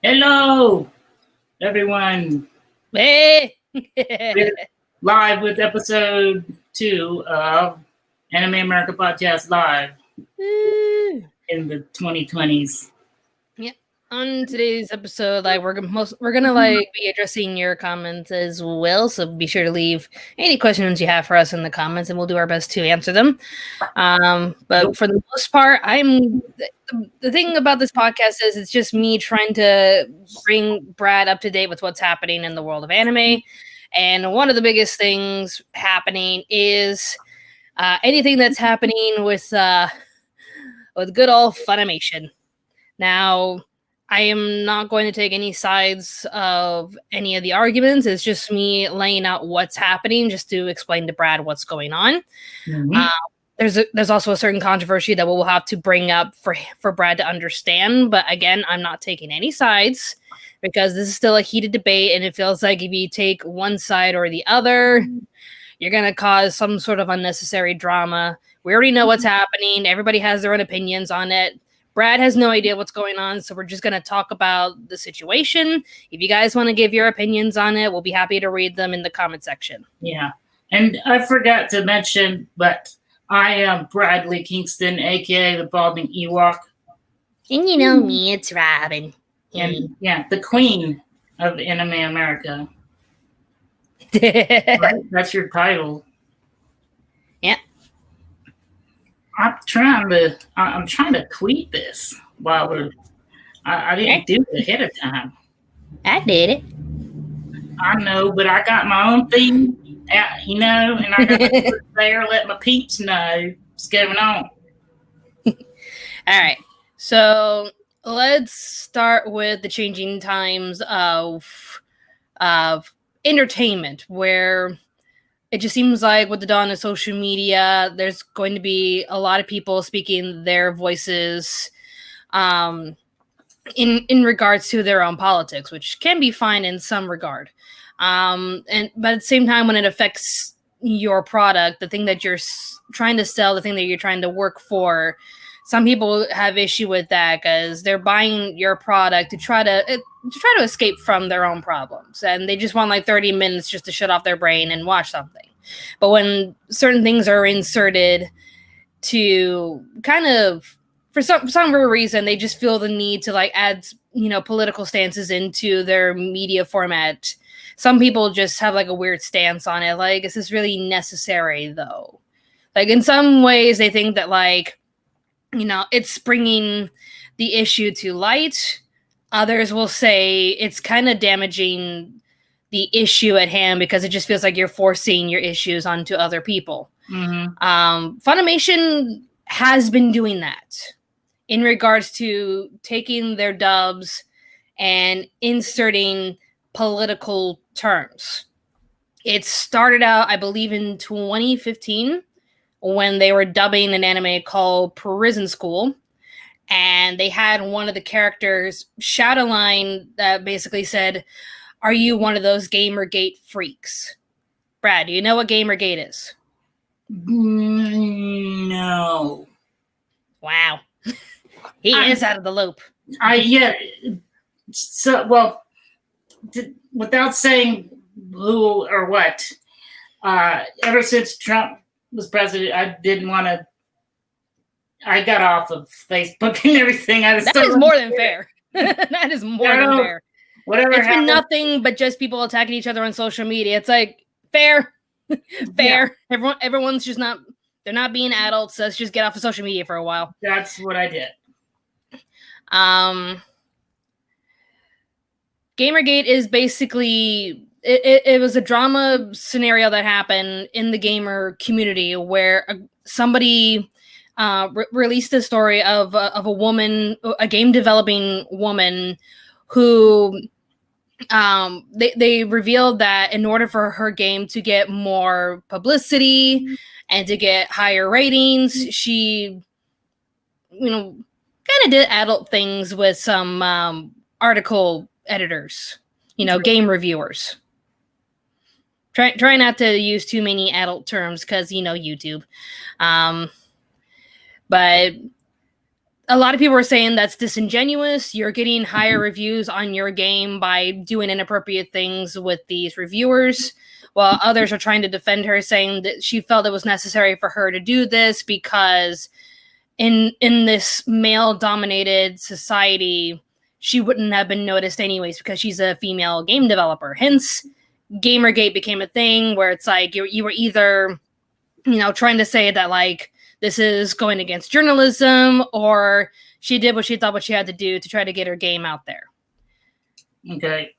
Hello, everyone. Hey! We're live with episode 2 of Anime America Podcast Live in the 2020s. Yep. On today's episode, we're gonna be addressing your comments as well. So be sure to leave any questions you have for us in the comments, and we'll do our best to answer them. But for the most part, the thing about this podcast is it's just me trying to bring Brad up to date with what's happening in the world of anime. And one of the biggest things happening is anything that's happening with good old Funimation. Now, I am not going to take any sides of any of the arguments. It's just me laying out what's happening, just to explain to Brad what's going on. Mm-hmm. There's also a certain controversy that we'll have to bring up for Brad to understand. But again, I'm not taking any sides because this is still a heated debate, and it feels like if you take one side or the other, you're going to cause some sort of unnecessary drama. We already know what's happening. Everybody has their own opinions on it. Brad has no idea what's going on, so we're just going to talk about the situation. If you guys want to give your opinions on it, we'll be happy to read them in the comment section. Yeah, and I forgot to mention, but I am Bradley Kingston, aka the Balding Ewok. And you know me, it's Robyn. And yeah, the Queen of Anime America. Right? That's your title. Yeah. I'm trying to tweet this while I didn't do it ahead of time. I did it. I know, but I got my own thing, and I got to put there, let my peeps know what's going on. All right, so let's start with the changing times of entertainment, where it just seems like with the dawn of social media, there's going to be a lot of people speaking their voices in regards to their own politics, which can be fine in some regard. But at the same time, when it affects your product, the thing that you're trying to sell, the thing that you're trying to work for, some people have issue with that because they're buying your product to try to escape from their own problems, and they just want like 30 minutes just to shut off their brain and watch something. But when certain things are inserted to kind of, for some reason, they just feel the need to like add political stances into their media format. Some people just have like a weird stance on it. Like, is this really necessary though? Like, in some ways, they think that it's bringing the issue to light. Others will say it's kind of damaging the issue at hand because it just feels like you're forcing your issues onto other people. Mm-hmm. Funimation has been doing that in regards to taking their dubs and inserting political terms. It started out, I believe, in 2015 when they were dubbing an anime called Prison School, and they had one of the characters shout a line that basically said, "Are you one of those Gamergate freaks?" Brad, do you know what Gamergate is? No. Wow. He is out of the loop. Yeah. So, well, without saying who or what, ever since Trump was president, I didn't want to. I got off of Facebook and everything. That is more than fair. That is more than fair. Whatever it's been nothing but just people attacking each other on social media. It's like fair. Yeah. Everyone's just not. They're not being adults. So let's just get off of social media for a while. That's what I did. Gamergate is basically it was a drama scenario that happened in the gamer community where somebody released a story of a woman, a game developing woman, who they revealed that in order for her game to get more publicity and to get higher ratings, she kind of did adult things with some article editors, game reviewers. Try not to use too many adult terms because YouTube. But a lot of people are saying that's disingenuous. You're getting higher reviews on your game by doing inappropriate things with these reviewers, while others are trying to defend her, saying that she felt it was necessary for her to do this because in this male-dominated society, she wouldn't have been noticed anyways because she's a female game developer. Hence, Gamergate became a thing where it's like you were either, trying to say that like this is going against journalism, or she did what she thought what she had to do to try to get her game out there. Okay.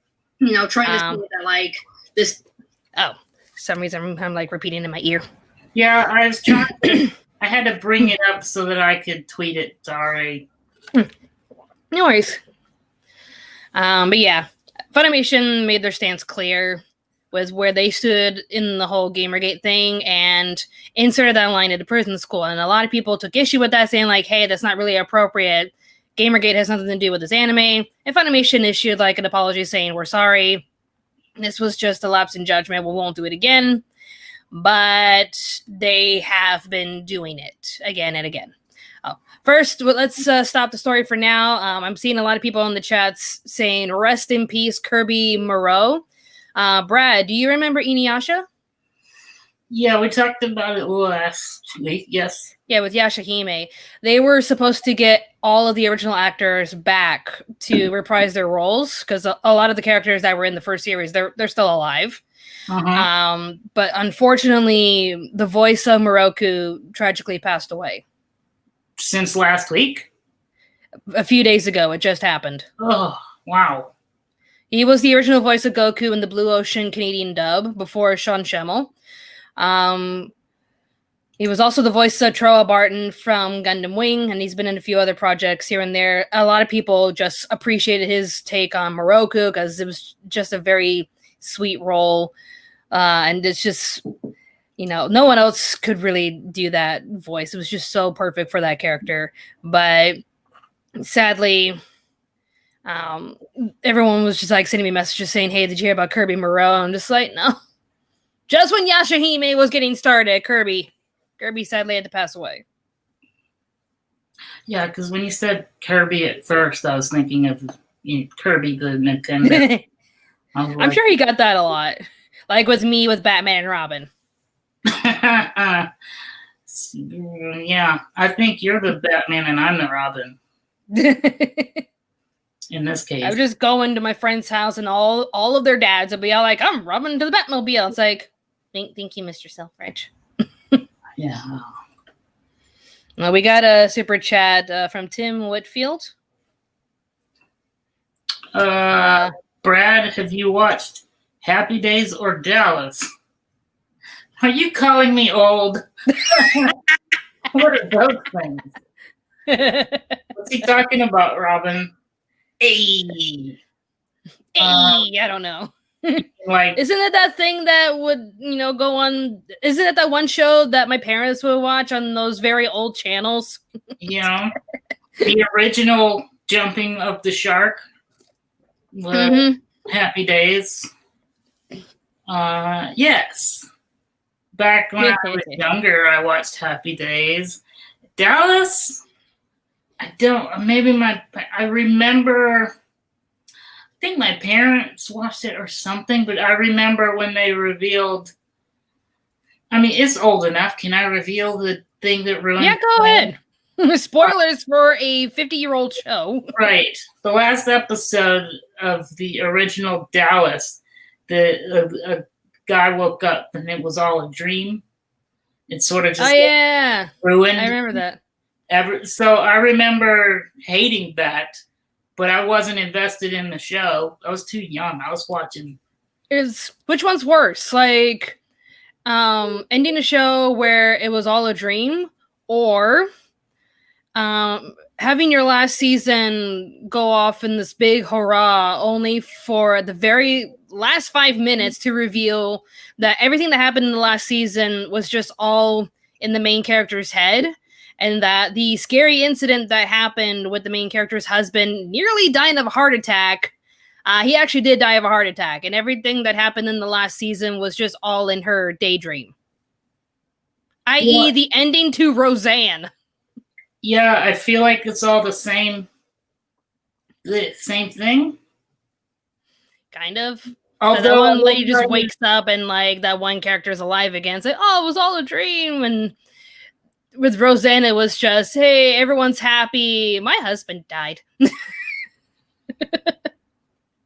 Trying to say that like this. Oh, for some reason I'm like repeating in my ear. Yeah, I was trying. I had to bring it up so that I could tweet it. Sorry. No worries. But yeah, Funimation made their stance clear with where they stood in the whole Gamergate thing and inserted that line into prison school. And a lot of people took issue with that, saying like, hey, that's not really appropriate. Gamergate has nothing to do with this anime. And Funimation issued like an apology saying, we're sorry. This was just a lapse in judgment. We won't do it again. But they have been doing it again and again. First, let's stop the story for now. I'm seeing a lot of people in the chats saying, rest in peace, Kirby Moreau. Brad, do you remember Inuyasha? Yeah, we talked about it last week, yes. Yeah, with Yashahime. They were supposed to get all of the original actors back to reprise their roles, because a lot of the characters that were in the first series, they're still alive. Uh-huh. But unfortunately, the voice of Moroku tragically passed away. Since last week? A few days ago, it just happened. Oh, wow. He was the original voice of Goku in the Blue Ocean Canadian dub before Sean Schemmel. He was also the voice of Troa Barton from Gundam Wing, and he's been in a few other projects here and there. A lot of people just appreciated his take on Moroku because it was just a very sweet role. And it's just, no one else could really do that voice. It was just so perfect for that character. But sadly, everyone was just like sending me messages saying, hey, did you hear about Kirby Moreau? I'm just like, no. Just when Yashahime was getting started, Kirby sadly had to pass away. Yeah, because when you said Kirby at first, I was thinking of Kirby the Nintendo. I'm sure he got that a lot. Like with me with Batman and Robin. Yeah, I think you're the Batman and I'm the Robin. In this case. I would just go into my friend's house and all of their dads would be all like, I'm Robin to the Batmobile. It's like, thank you, Mr. Selfridge. Yeah. Well, we got a super chat from Tim Whitfield. Brad, have you watched Happy Days or Dallas? Are you calling me old? What are those things? What's he talking about, Robin? Hey, I don't know. Like, isn't it that thing that would, go on? Isn't it that one show that my parents would watch on those very old channels? The original Jumping of the Shark. Happy Days. Yes. Back when I was younger, I watched Happy Days. Dallas, I don't. Maybe I remember. I think my parents watched it or something, but I remember when they revealed. I mean, it's old enough. Can I reveal the thing that ruined? Yeah, go ahead. Spoilers for a 50-year-old show. Right. The last episode of the original Dallas, a guy woke up and it was all a dream. It sort of just ruined. I remember that. So I remember hating that, but I wasn't invested in the show. I was too young. I was watching. Which one's worse? Like ending a show where it was all a dream, or having your last season go off in this big hurrah only for the very last 5 minutes to reveal that everything that happened in the last season was just all in the main character's head, and that the scary incident that happened with the main character's husband nearly dying of a heart attack, he actually did die of a heart attack, and everything that happened in the last season was just all in her daydream. I.e. the ending to Roseanne. Yeah, I feel like it's all the same thing. Kind of. So that Although I one will lady just tell you, wakes up and like that one character's alive again. It's like, oh, it was all a dream. And with Roseanne, it was just, hey, everyone's happy. My husband died.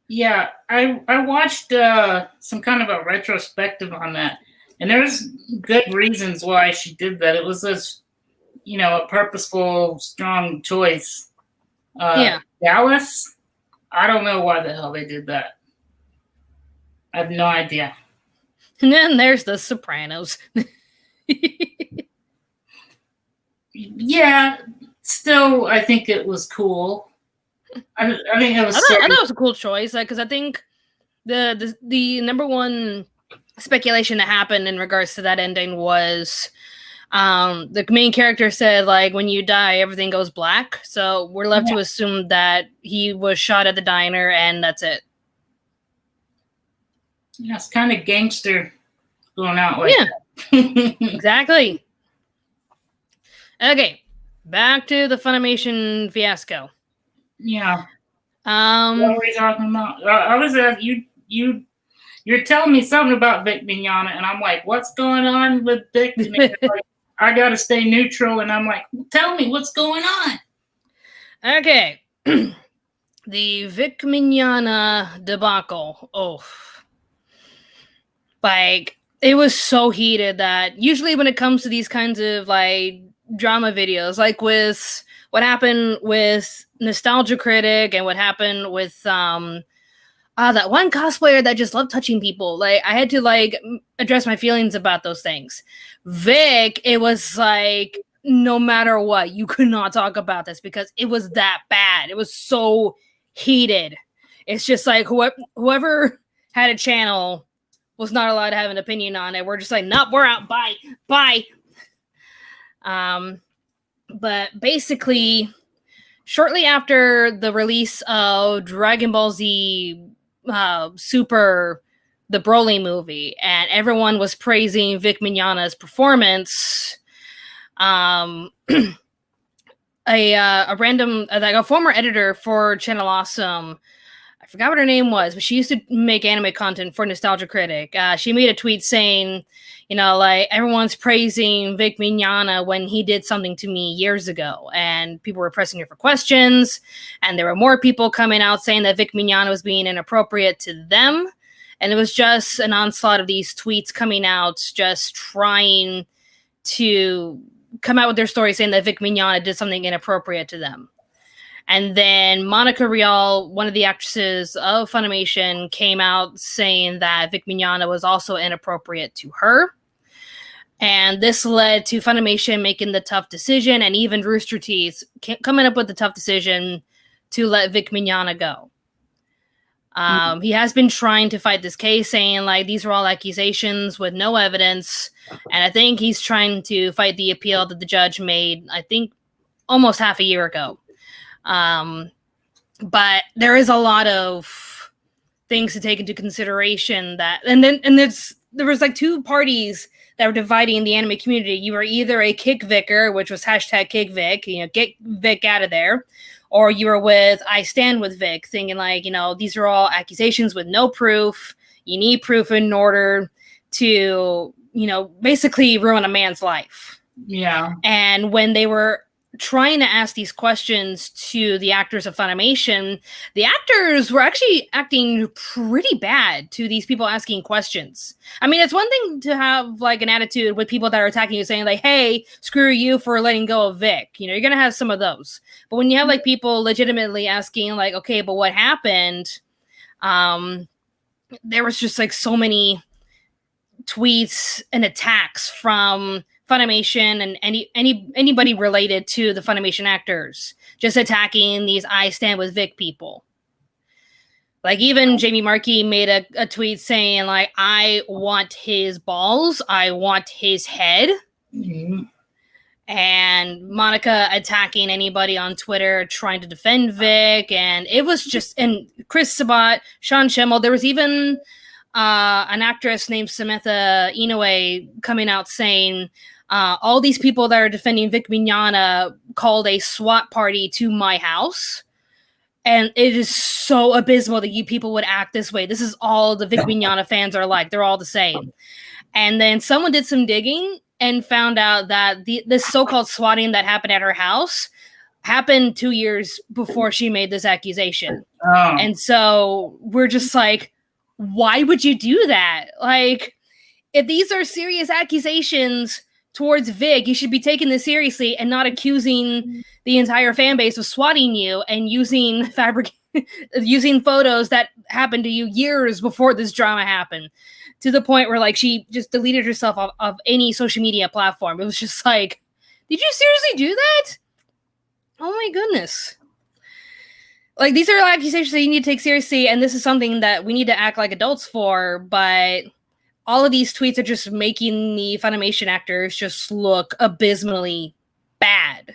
yeah, I watched some kind of a retrospective on that, and there's good reasons why she did that. It was a purposeful, strong choice. Yeah. Dallas, I don't know why the hell they did that. I have no idea. And then there's The Sopranos. Yeah, still, I think it was cool. I think it was. I thought it was a cool choice, because I think the number one speculation that happened in regards to that ending was the main character said, like, when you die, everything goes black. So we're left to assume that he was shot at the diner and that's it. Yeah, it's kind of gangster going out like that. Exactly. Okay, back to the Funimation fiasco. Yeah. What were we talking about? I was you're telling me something about Vic Mignogna, and I'm like, what's going on with Vic? Like, I got to stay neutral, and I'm like, tell me what's going on. Okay. The Vic Mignogna debacle. Oh. Like, it was so heated that usually when it comes to these kinds of, like, drama videos, like with what happened with Nostalgia Critic and what happened with that one cosplayer that just loved touching people, like, I had to, like, address my feelings about those things. Vic, it was like, no matter what, you could not talk about this because it was that bad. It was so heated. It's just like whoever had a channel was not allowed to have an opinion on it. We're just like, nope, we're out. Bye. But basically, shortly after the release of Dragon Ball Z Super, the Broly movie, and everyone was praising Vic Mignogna's performance, a former editor for Channel Awesome, I forgot what her name was, but she used to make anime content for Nostalgia Critic. She made a tweet saying, like, everyone's praising Vic Mignogna when he did something to me years ago. And people were pressing her for questions. And there were more people coming out saying that Vic Mignogna was being inappropriate to them. And it was just an onslaught of these tweets coming out, just trying to come out with their story saying that Vic Mignogna did something inappropriate to them. And then Monica Rial, one of the actresses of Funimation, came out saying that Vic Mignogna was also inappropriate to her. And this led to Funimation making the tough decision, and even Rooster Teeth coming up with the tough decision to let Vic Mignogna go. He has been trying to fight this case, saying, like, these are all accusations with no evidence. And I think he's trying to fight the appeal that the judge made, I think, almost half a year ago. But there is a lot of things to take into consideration there was like two parties that were dividing the anime community. You were either a Kick Vicar, which was hashtag Kick Vic, get Vic out of there, or you were with I Stand with Vic, thinking like, these are all accusations with no proof. You need proof in order to, basically ruin a man's life. Yeah. And when they were trying to ask these questions to the actors of Funimation, the actors were actually acting pretty bad to these people asking questions. I mean, it's one thing to have like an attitude with people that are attacking you saying like, hey, screw you for letting go of Vic. You're going to have some of those. But when you have like people legitimately asking like, okay, but what happened? There was just like so many tweets and attacks from Funimation and anybody related to the Funimation actors, just attacking these I Stand with Vic people. Like, even Jamie Markey made a tweet saying like, I want his balls, I want his head. Mm-hmm. And Monica attacking anybody on Twitter trying to defend Vic, and it was just, and Chris Sabat, Sean Schemmel, there was even an actress named Samantha Inoue coming out saying, All these people that are defending Vic Mignogna called a SWAT party to my house. And it is so abysmal that you people would act this way. This is all the Vic Mignogna fans are like. They're all the same. And then someone did some digging and found out that this so-called swatting that happened at her house happened 2 years before she made this accusation. Oh. And so we're just like, why would you do that? Like, if these are serious accusations towards Vic, you should be taking this seriously and not accusing the entire fan base of swatting you and using using photos that happened to you years before this drama happened, to the point where like she just deleted herself of any social media platform. It was just like, did you seriously do that? Oh my goodness. Like, these are accusations that you need to take seriously, and this is something that we need to act like adults for, but all of these tweets are just making the Funimation actors just look abysmally bad.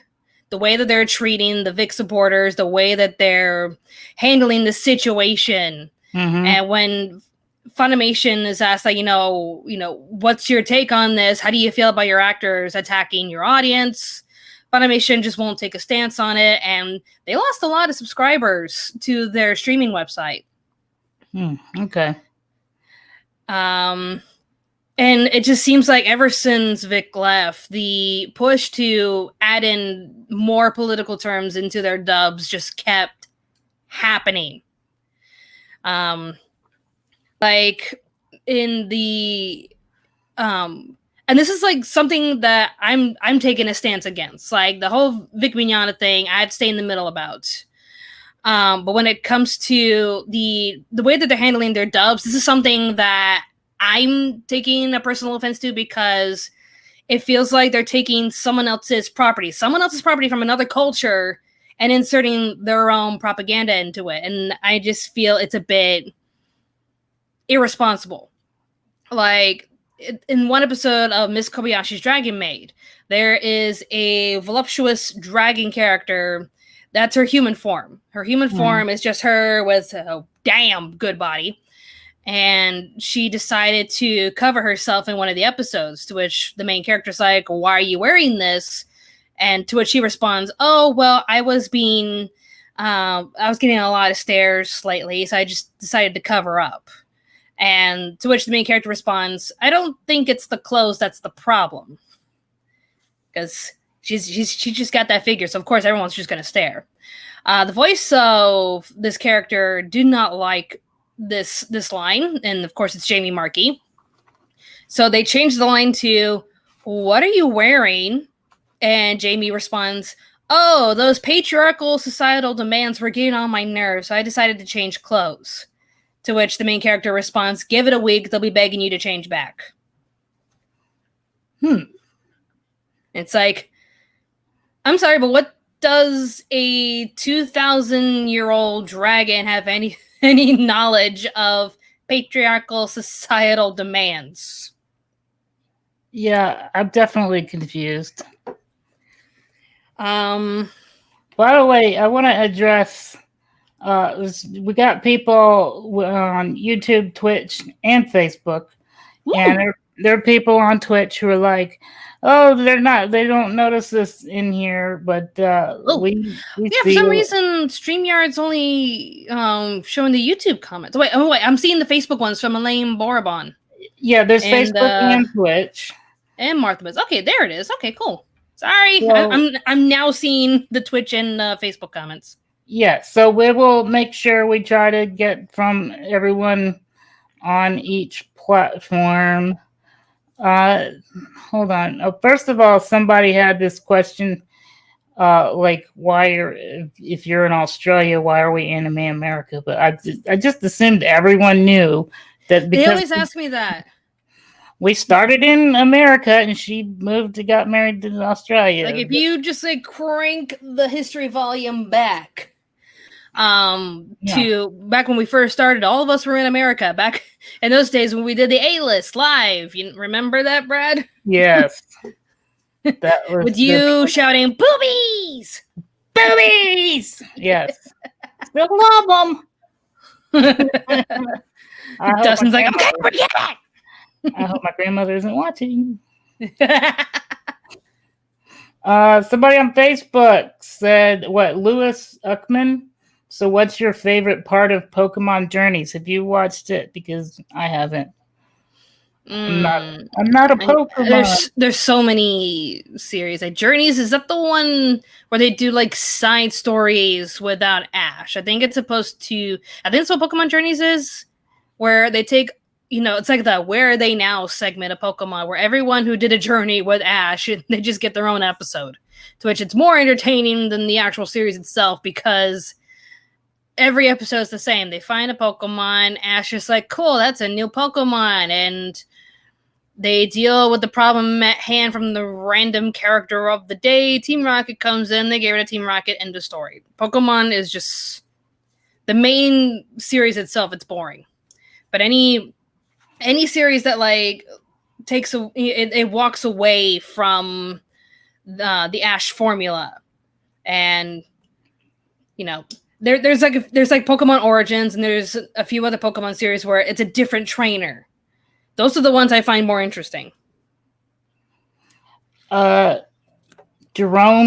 The way that they're treating the Vic supporters, the way that they're handling the situation. Mm-hmm. And when Funimation is asked, like, what's your take on this? How do you feel about your actors attacking your audience? Funimation just won't take a stance on it, and they lost a lot of subscribers to their streaming website. Okay. And it just seems like ever since Vic left, the push to add in more political terms into their dubs just kept happening. Like in the and this is like something that I'm taking a stance against. Like the whole Vic Mignogna thing, I'd stay in the middle about. But when it comes to the way that they're handling their dubs, this is something that I'm taking a personal offense to, because it feels like they're taking someone else's property from another culture and inserting their own propaganda into it. And I just feel it's a bit irresponsible. Like, in one episode of Miss Kobayashi's Dragon Maid, there is a voluptuous dragon character that's her human form. Her human form is just her with a damn good body. And she decided to cover herself in one of the episodes, to which the main character's like, why are you wearing this? And to which she responds, oh, well, I was getting a lot of stares lately, so I just decided to cover up. And to which the main character responds, I don't think it's the clothes that's the problem. Because she just got that figure, so of course everyone's just going to stare. The voice of this character did not like this line, and of course it's Jamie Markey. So they changed the line to, what are you wearing? And Jamie responds, oh, those patriarchal societal demands were getting on my nerves, so I decided to change clothes. To which the main character responds, give it a week, they'll be begging you to change back. It's like, I'm sorry, but what does a 2,000-year-old dragon have any knowledge of patriarchal societal demands? Yeah, I'm definitely confused. By the way, I want to address... we got people on YouTube, Twitch, and Facebook. Ooh. And there are people on Twitch who are like, oh, they don't notice this in here, but we for some reason StreamYard's only showing the YouTube comments. Wait, I'm seeing the Facebook ones from Elaine Borabon. Yeah, there's Facebook and Twitch. And Martha Biz. Okay, there it is. Okay, cool. Sorry. Well, I'm now seeing the Twitch and Facebook comments. Yeah, so we will make sure we try to get from everyone on each platform. Hold on. First of all, somebody had this question, like, if you're in Australia, why are we Anime America? But I just assumed everyone knew that, because they always ask me that. We started in America, and she got married to Australia. Like, if you just crank the history volume back. To back when we first started, all of us were in America back in those days when we did the A-list live. You remember that, Brad? Yes. That was with you shouting boobies. Yes. Still love them. Dustin's like, I'm gonna forget it. I hope my grandmother isn't watching. Somebody on Facebook said, what, Lewis Uckman? So what's your favorite part of Pokemon Journeys? Have you watched it? Because I haven't. I'm not a Pokemon. There's so many series. Like Journeys, is that the one where they do like side stories without Ash? I think it's supposed to. I think that's what Pokemon Journeys is, where they take. It's like the Where Are They Now segment of Pokemon, where everyone who did a journey with Ash, they just get their own episode. To which it's more entertaining than the actual series itself because every episode is the same. They find a Pokemon, Ash is like, cool, that's a new Pokemon, and they deal with the problem at hand from the random character of the day. Team Rocket comes in, they get rid of Team Rocket, end of story. Pokemon is just the main series itself, it's boring. But any series that like it walks away from the Ash formula, and there's like Pokemon Origins, and there's a few other Pokemon series where it's a different trainer. Those are the ones I find more interesting. Jerome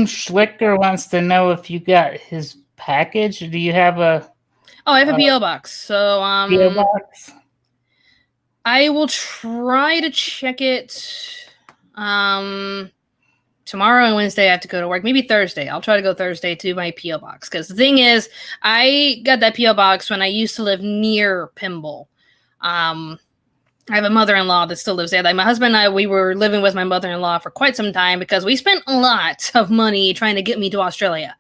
Schlichter wants to know if you got his package. Do you have a? Oh, I have a PO box. So PO box. I will try to check it. Tomorrow and Wednesday I have to go to work. Maybe Thursday. I'll try to go Thursday to my PO box. Because the thing is, I got that PO box when I used to live near Pimble. I have a mother-in-law that still lives there. Like my husband and I, we were living with my mother-in-law for quite some time because we spent a lot of money trying to get me to Australia.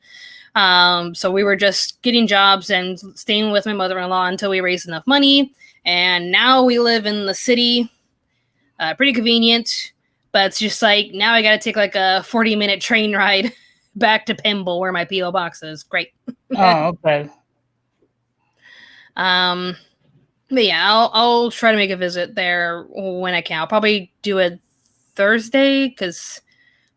So we were just getting jobs and staying with my mother-in-law until we raised enough money. And now we live in the city. Pretty convenient. But it's just like, now I got to take like a 40-minute train ride back to Pimble where my P.O. box is. Great. Oh, okay. But yeah, I'll try to make a visit there when I can. I'll probably do it Thursday because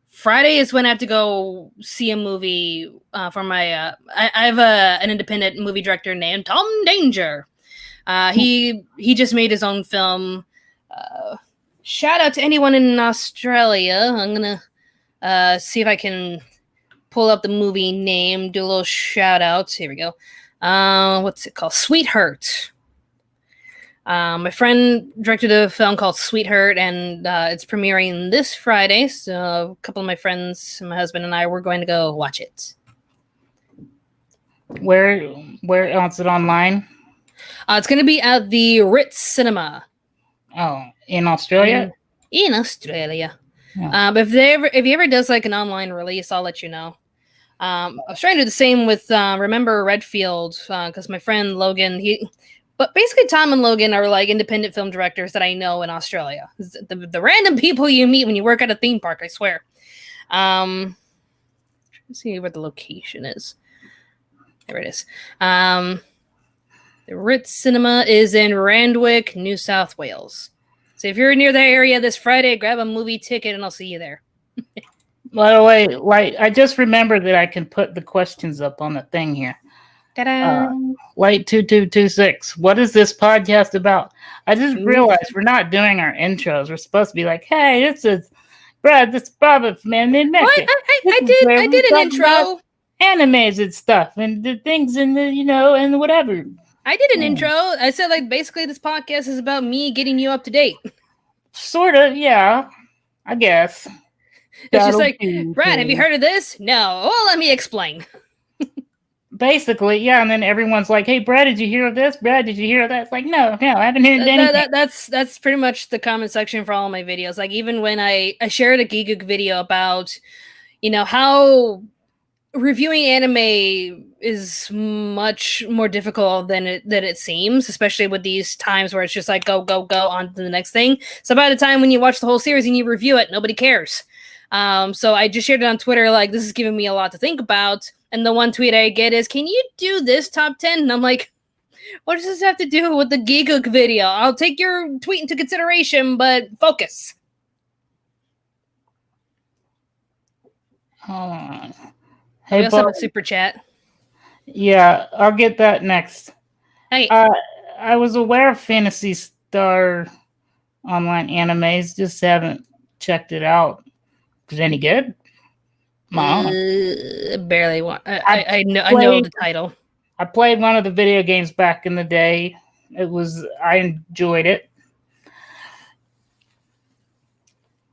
Friday is when I have to go see a movie for my. I have an independent movie director named Tom Danger. He just made his own film. Shout out to anyone in Australia. I'm gonna see if I can pull up the movie name. Do a little shout outs. Here we go. What's it called? Sweetheart. My friend directed a film called Sweetheart, and it's premiering this Friday. So a couple of my friends, my husband and I, we're going to go watch it. Where else is it online? It's going to be at the Ritz Cinema. Oh, in Australia? In Australia. Yeah. But if he ever does like an online release, I'll let you know. I was trying to do the same with Remember Redfield, because my friend Logan, but basically Tom and Logan are like independent film directors that I know in Australia. The random people you meet when you work at a theme park, I swear. Let's see what the location is. There it is. The Ritz Cinema is in Randwick, New South Wales. So if you're near that area this Friday, grab a movie ticket and I'll see you there. By the way, like I just remembered that I can put the questions up on the thing here. Ta-da! Light 2226. What is this podcast about? I just realized we're not doing our intros. We're supposed to be like, hey, this is Brad, this is Bob from Anime. What? I did an intro. Animes and stuff and the things and the and whatever. I did an intro. I said like basically this podcast is about me getting you up to date. Sort of, yeah. I guess. It's just like, Brad, have you heard of this? No. Well, let me explain. Basically, yeah, and then everyone's like, hey, Brad, did you hear of this? Brad, did you hear of that? It's like, no, I haven't heard anything. That's pretty much the comment section for all my videos. Like, even when I shared a Geekgook video about, how reviewing anime is much more difficult than it seems, especially with these times where it's just like, go, on to the next thing. So by the time when you watch the whole series and you review it, nobody cares. So I just shared it on Twitter, like, this is giving me a lot to think about. And the one tweet I get is, can you do this top 10? And I'm like, what does this have to do with the Geekgook video? I'll take your tweet into consideration, but focus. Hold on. Hey, we also have a super chat. Yeah, I'll get that next. Hey. I was aware of Phantasy Star online animes, just haven't checked it out. Is it any good? Barely want. I I know the title. I played one of the video games back in the day. I enjoyed it.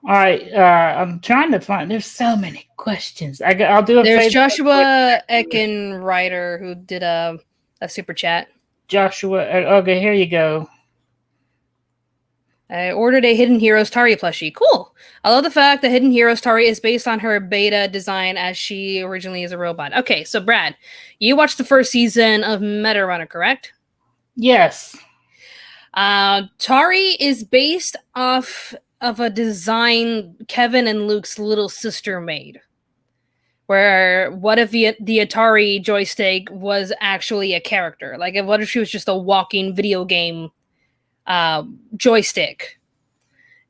All right, I'm trying to find. There's so many questions. I'll do a. There's Facebook Joshua Eckenreiter who did a super chat. Joshua. Okay, here you go. I ordered a Hidden Heroes Tari plushie. Cool. I love the fact that Hidden Heroes Tari is based on her beta design as she originally is a robot. Okay, so Brad, you watched the first season of Meta Runner, correct? Yes. Tari is based off of a design Kevin and Luke's little sister made. Where what if the Atari joystick was actually a character? Like, what if she was just a walking video game joystick?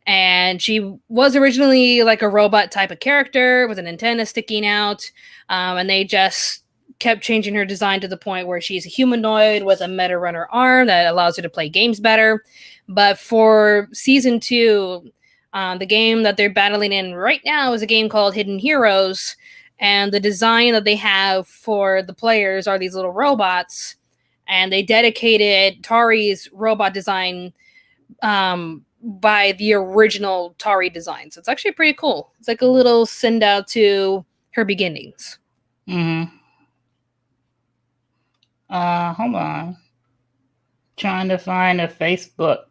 And she was originally like a robot type of character with an antenna sticking out, and they just kept changing her design to the point where she's a humanoid with a Meta Runner arm that allows her to play games better. But for season 2, the game that they're battling in right now is a game called Hidden Heroes, and the design that they have for the players are these little robots, and they dedicated Tari's robot design by the original Tari design. So it's actually pretty cool. It's like a little send out to her beginnings. Hold on. Trying to find a Facebook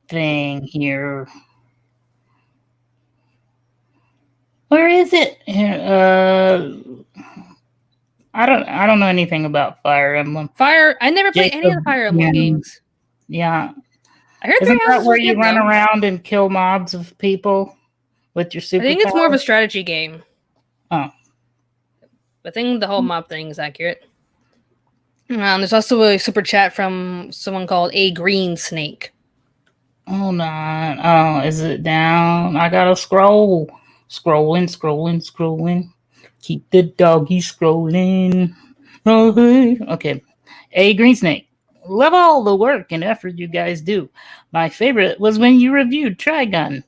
thing here. Where is it? I don't know anything about Fire Emblem. I never played any of the Fire Emblem games. Yeah. I heard Isn't that where you run around and kill mobs of people with your superpower? I think it's more of a strategy game. Oh. I think the whole mob thing is accurate. There's also a super chat from someone called A Green Snake. Hold on. Oh, is it down? I gotta scroll. Scrolling. Keep the doggy scrolling. Okay. A Green Snake. Love all the work and effort you guys do. My favorite was when you reviewed Trigun.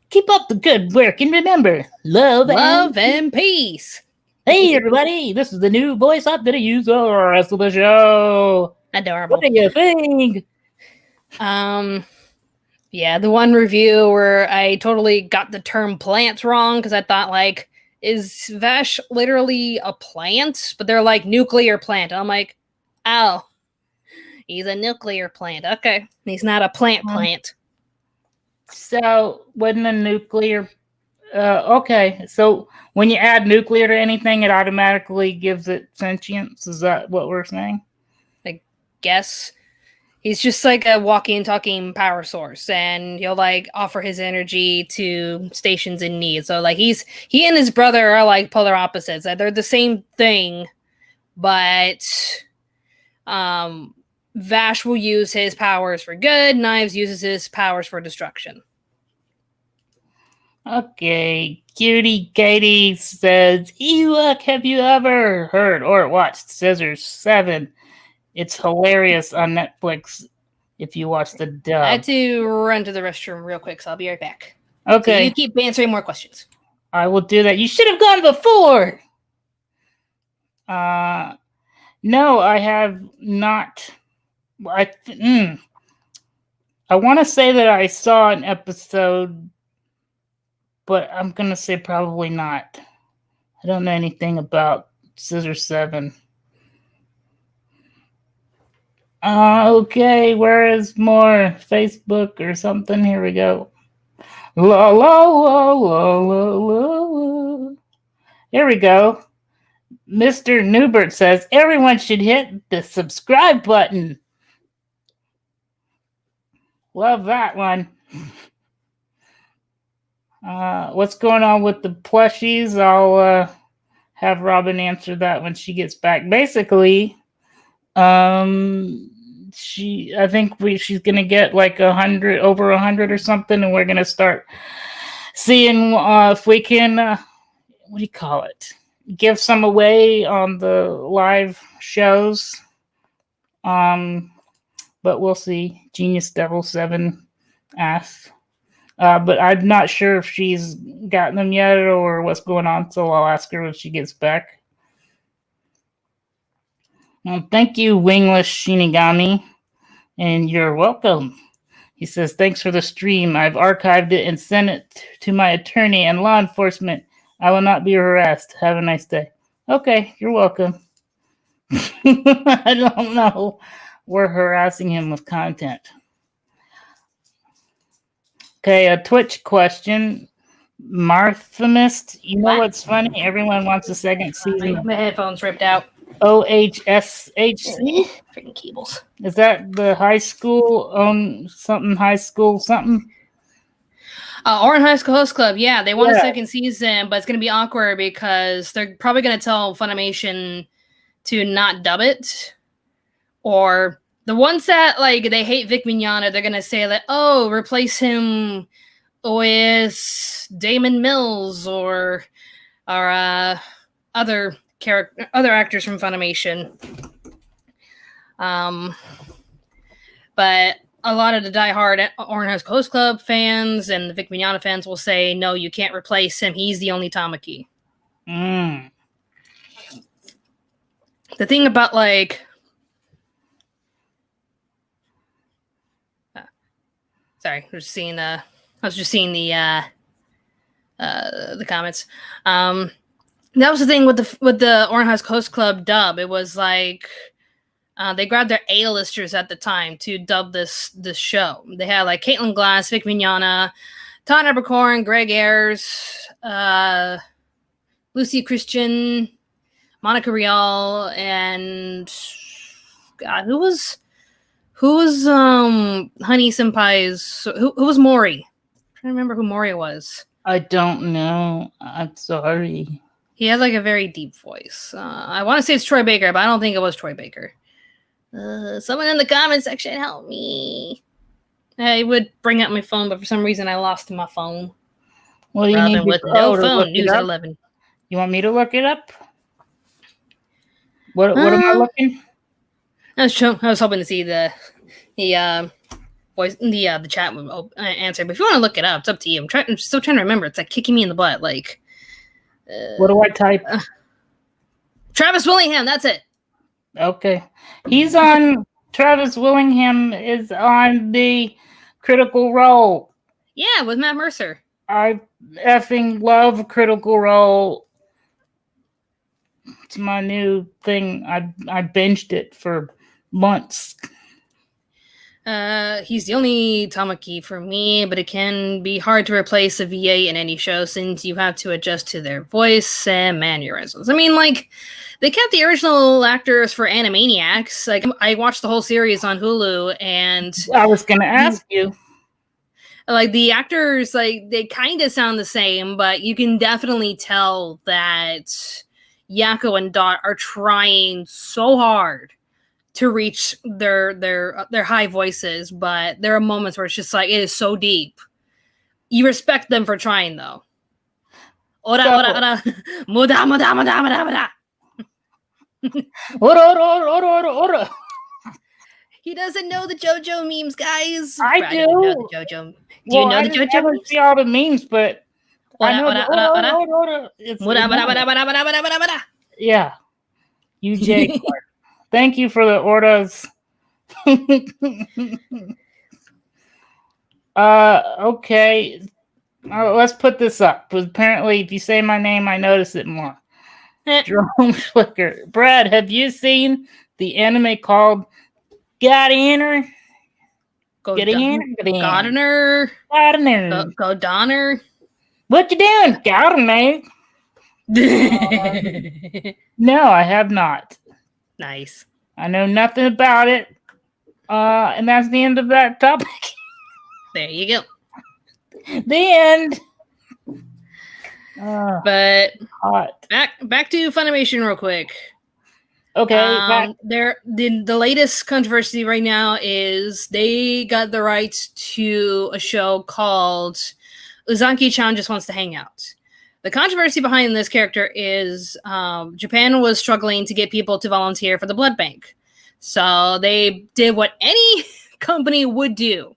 Keep up the good work and remember, love and peace. Hey everybody, this is the new voice I'm gonna use the rest of the show. Adorable. What do you think? Yeah, the one review where I totally got the term plant wrong because I thought, like, is Vash literally a plant? But they're like nuclear plant. I'm like, oh, he's a nuclear plant. Okay, he's not a plant. So, wasn't a nuclear... okay, so when you add nuclear to anything, it automatically gives it sentience? Is that what we're saying? I guess. He's just like a walking, talking power source, and he'll like offer his energy to stations in need. So like he and his brother are like polar opposites. They're the same thing, but Vash will use his powers for good. Knives uses his powers for destruction. Okay, Cutie Katie says, Ewok, have you ever heard or watched Scissors 7? It's hilarious on Netflix if you watch the dub. I had to run to the restroom real quick, so I'll be right back. Okay. So you keep answering more questions. I will do that. You should have gone before. No, I have not. I want to say that I saw an episode, but I'm going to say probably not. I don't know anything about Scissors 7. Okay, where is more? Facebook or something? Here we go. La la la la la la. Here we go. Mr. Newbert says everyone should hit the subscribe button. Love that one. What's going on with the plushies? I'll have Robyn answer that when she gets back. Basically, I think she's gonna get like 100, over 100 or something, and we're gonna start seeing if we can what do you call it? Give some away on the live shows. But we'll see. Genius Devil 7 asks. But I'm not sure if she's gotten them yet or what's going on, so I'll ask her when she gets back. Well, thank you, Wingless Shinigami, and you're welcome. He says, thanks for the stream. I've archived it and sent it to my attorney and law enforcement. I will not be harassed. Have a nice day. Okay, you're welcome. I don't know. We're harassing him with content. Okay, a Twitch question. Marthamist, you know what's funny? Everyone wants a second season. My headphones ripped out. OHSHC? Freaking cables. Is that the high school own something high school something? Orange High School Host Club, yeah, they want a second season, but it's going to be awkward because they're probably going to tell Funimation to not dub it. Or the ones that, like, they hate Vic Mignogna, they're going to say that, oh, replace him with Damon Mills or other actors from Funimation. But a lot of the diehard Orange High School Host Club fans and the Vic Mignogna fans will say, no, you can't replace him. He's the only Tamaki. The thing about, like... sorry, I was just seeing the comments. That was the thing with the Orange High School Host Club dub. It was like they grabbed their A-listers at the time to dub this show. They had like Caitlin Glass, Vic Mignogna, Todd Abercorn, Greg Ayers, Lucy Christian, Monica Rial, and God, who was Honey Senpai's? Who was Mori? I'm trying to remember who Mori was. I don't know. I'm sorry. He had like a very deep voice. I want to say it's Troy Baker, but I don't think it was Troy Baker. Someone in the comment section help me. I would bring up my phone, but for some reason I lost my phone. Well, you need with no phone. News at 11. You want me to look it up? What am I looking? I was hoping to see the voice, the chat would answer. But if you want to look it up, it's up to you. I'm still trying to remember. It's like kicking me in the butt. Like, what do I type? Travis Willingham. That's it. Okay, he's on. Travis Willingham is on the Critical Role. Yeah, with Matt Mercer. I effing love Critical Role. It's my new thing. I binged it for months. He's the only Tamaki for me, but it can be hard to replace a VA in any show since you have to adjust to their voice and mannerisms. I mean, like, they kept the original actors for Animaniacs. Like, I watched the whole series on Hulu, and I was gonna ask you. Like, the actors, like, they kind of sound the same, but you can definitely tell that Yako and Dot are trying so hard to reach their high voices, but there are moments where it's just like, it is so deep. You respect them for trying, though. Ora, ora, ora. Muda, muda, muda, muda, muda. Ora, ora, ora, ora, ora. He doesn't know the JoJo memes, guys. I Brad do. Know the JoJo. Do you know the JoJo memes? See all the memes, but I know yeah. UJ Clark. Thank you for the orders. Okay. Let's put this up. Apparently, if you say my name, I notice it more. Jerome Flicker. Brad, have you seen the anime called Godinner? Godinner. What you doing, Godinner? No, I have not. Nice. I know nothing about it. And that's the end of that topic. There you go. The end. But hot. Back to Funimation real quick. Okay. The latest controversy right now is they got the rights to a show called Uzaki-chan Just Wants to Hang Out. The controversy behind this character is Japan was struggling to get people to volunteer for the blood bank. So they did what any company would do.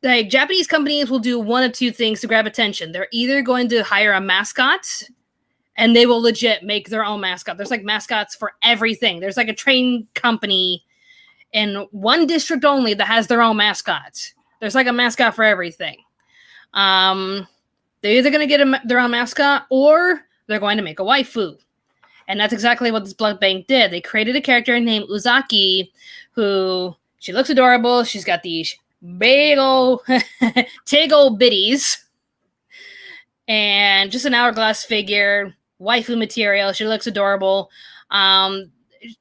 like Japanese companies will do one of two things to grab attention. They're either going to hire a mascot, and they will legit make their own mascot. There's like mascots for everything. There's like a train company in one district only that has their own mascot. There's like a mascot for everything. They're either going to get their own mascot, or they're going to make a waifu. And that's exactly what this blood bank did. They created a character named Uzaki, who, she looks adorable. She's got these big old, tig old bitties, and just an hourglass figure, waifu material. She looks adorable.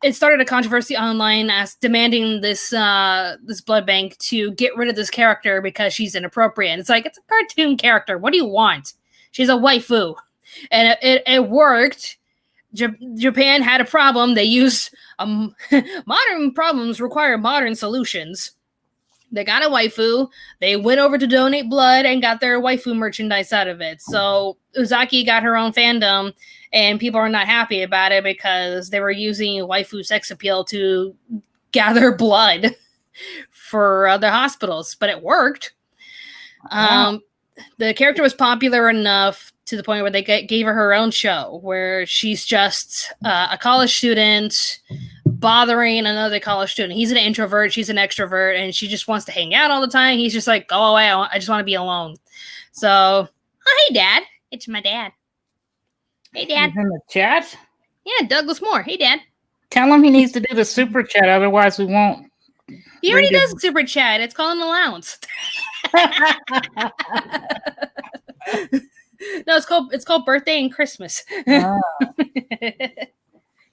It started a controversy online as demanding this blood bank to get rid of this character because she's inappropriate. It's like, it's a cartoon character. What do you want? She's a waifu. And it worked. Japan had a problem. They used modern problems require modern solutions. They got a waifu. They went over to donate blood and got their waifu merchandise out of it. So Uzaki got her own fandom, and people are not happy about it because they were using waifu sex appeal to gather blood for the hospitals. But it worked. The character was popular enough to the point where they gave her own show, where she's just a college student bothering another college student. He's an introvert, she's an extrovert, and she just wants to hang out all the time. He's just like, go away, I just want to be alone. So, oh, hey, Dad. It's my dad. Hey, Dad. He's in the chat? Yeah, Douglas Moore. Hey, Dad. Tell him he needs to do the super chat, otherwise we won't. He already does super chat. It's called an allowance. No, it's called birthday and Christmas. Oh.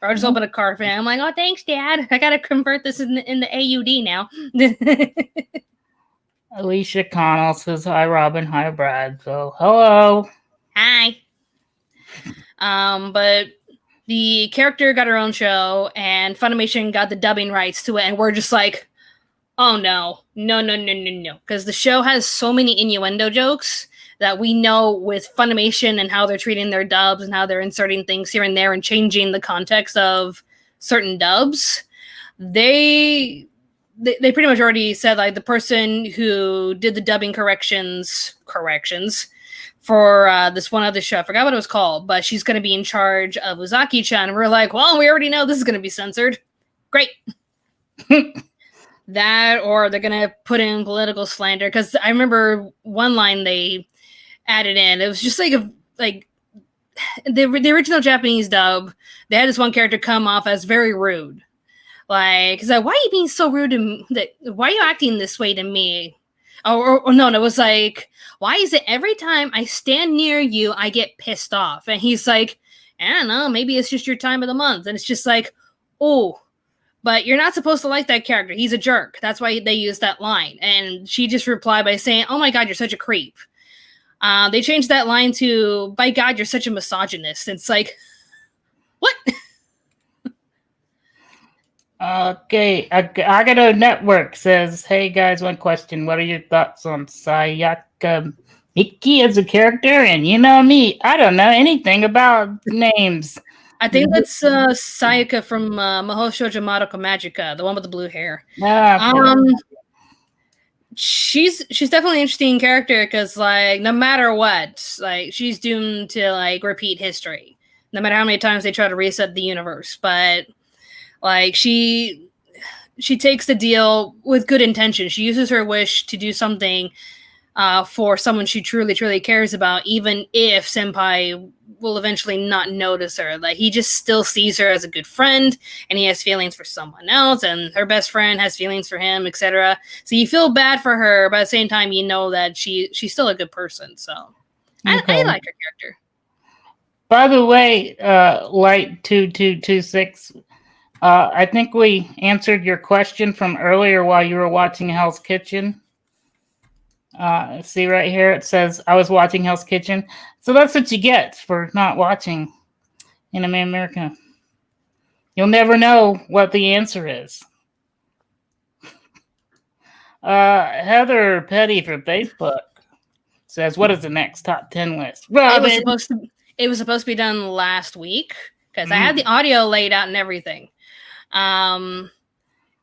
Or I'll just open a card for him. I'm like, oh, thanks, Dad. I gotta convert this in the AUD now. Alicia Connell says, hi, Robyn. Hi, Brad. So, hello. Hi. But the character got her own show, and Funimation got the dubbing rights to it, and we're just like, oh, no. Because the show has so many innuendo jokes that we know with Funimation and how they're treating their dubs and how they're inserting things here and there and changing the context of certain dubs. They pretty much already said, like, the person who did the dubbing corrections for this one other show, I forgot what it was called, but she's going to be in charge of Uzaki-chan. We're like, well, we already know this is going to be censored. Great. That, or they're going to put in political slander, because I remember one line they added in. It was just like the original Japanese dub. They had this one character come off as very rude, like, he's like, "Why are you being so rude to me? Why are you acting this way to me?" Or no, it was like, "Why is it every time I stand near you, I get pissed off?" And he's like, "I don't know, maybe it's just your time of the month." And it's just like, oh, but you're not supposed to like that character. He's a jerk. That's why they use that line. And she just replied by saying, "Oh my God, you're such a creep." They changed that line to, "By God, you're such a misogynist." It's like, what? Okay, Agado Network says, hey guys, one question. What are your thoughts on Sayaka Miki as a character? And you know me, I don't know anything about names. I think that's Sayaka from Mahou Shoujo Madoka Magica, the one with the blue hair. She's definitely an interesting character because, like, no matter what, like, she's doomed to, like, repeat history. No matter how many times they try to reset the universe. But, like, she takes the deal with good intention. She uses her wish to do something for someone she truly, truly cares about, even if Senpai will eventually not notice her. Like, he just still sees her as a good friend, and he has feelings for someone else, and her best friend has feelings for him, etc. So you feel bad for her, but at the same time, you know that she's still a good person. So okay. I like her character. By the way, Light 2226, I think we answered your question from earlier while you were watching Hell's Kitchen. See right here, it says, I was watching Hell's Kitchen. So that's what you get for not watching Anime America. You'll never know what the answer is. Heather Petty from Facebook says, what is the next top 10 list? Robyn. It was supposed to be done last week because I had the audio laid out and everything.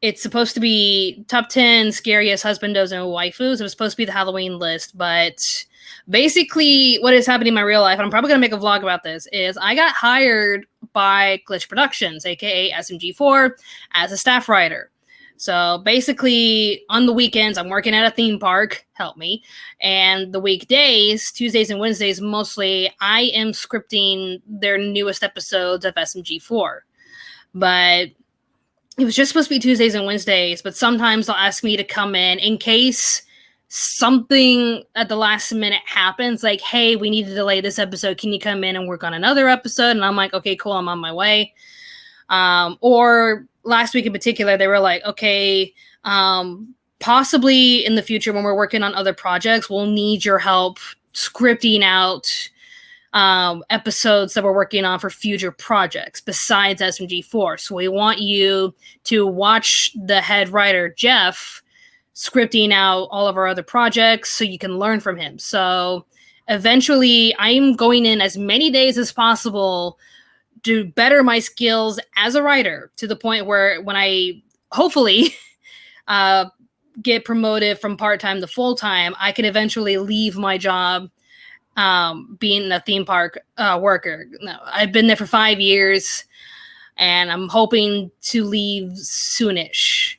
It It's supposed to be top 10 scariest husbandos and waifus. It was supposed to be the Halloween list, but basically what is happening in my real life, and I'm probably going to make a vlog about this, is I got hired by Glitch Productions, aka SMG4, as a staff writer. So basically on the weekends, I'm working at a theme park, help me, and the weekdays, Tuesdays and Wednesdays mostly, I am scripting their newest episodes of SMG4. But it was just supposed to be Tuesdays and Wednesdays, but sometimes they'll ask me to come in case something at the last minute happens, like, hey, we need to delay this episode. Can you come in and work on another episode? And I'm like, okay, cool, I'm on my way. Or last week in particular, they were like, okay, possibly in the future when we're working on other projects, we'll need your help scripting out episodes that we're working on for future projects besides SMG4. So we want you to watch the head writer, Jeff, scripting out all of our other projects so you can learn from him. So eventually I'm going in as many days as possible to better my skills as a writer, to the point where when I hopefully get promoted from part-time to full-time, I can eventually leave my job being a theme park worker. No, I've been there for 5 years and I'm hoping to leave soonish.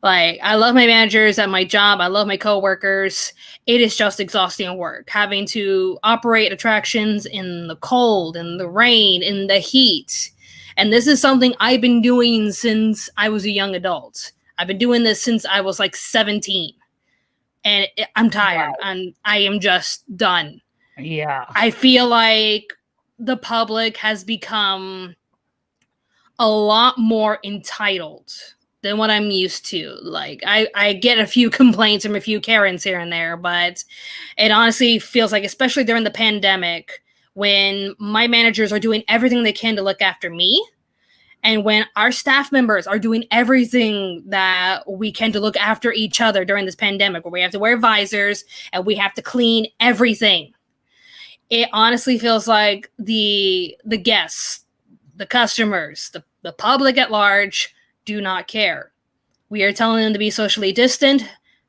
Like, I love my managers at my job. I love my coworkers. It is just exhausting work, having to operate attractions in the cold, in the rain, in the heat. And this is something I've been doing since I was a young adult. I've been doing this since I was like 17. And I'm tired. Wow. I am just done. Yeah. I feel like the public has become a lot more entitled than what I'm used to. Like, I get a few complaints from a few Karens here and there, but it honestly feels like, especially during the pandemic, when my managers are doing everything they can to look after me, and when our staff members are doing everything that we can to look after each other during this pandemic, where we have to wear visors and we have to clean everything. It honestly feels like the guests, the customers, the public at large do not care. We are telling them to be socially distant.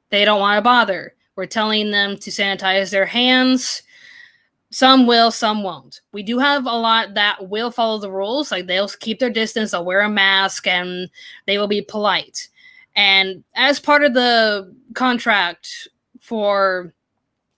They don't want to bother. We're telling them to sanitize their hands. Some will, some won't. We do have a lot that will follow the rules. Like, they'll keep their distance, they'll wear a mask, and they will be polite. And as part of the contract for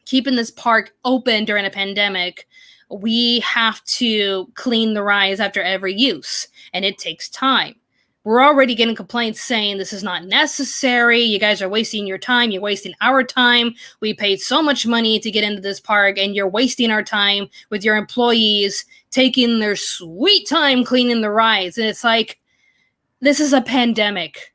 keeping this park open during a pandemic, we have to clean the rides after every use, and it takes time. We're already getting complaints saying this is not necessary. You guys are wasting your time. You're wasting our time. We paid so much money to get into this park, and you're wasting our time with your employees taking their sweet time cleaning the rides. And it's like, this is a pandemic.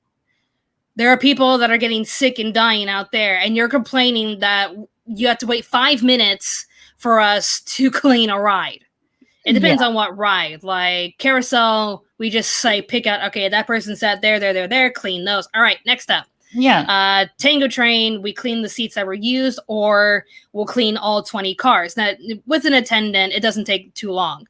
There are people that are getting sick and dying out there, and you're complaining that you have to wait 5 minutes for us to clean a ride. It depends on what ride. Like carousel, we just say pick out, okay, that person sat there, clean those. All right, next up. Yeah. Tango train, we clean the seats that were used, or we'll clean all 20 cars. Now, with an attendant, it doesn't take too long.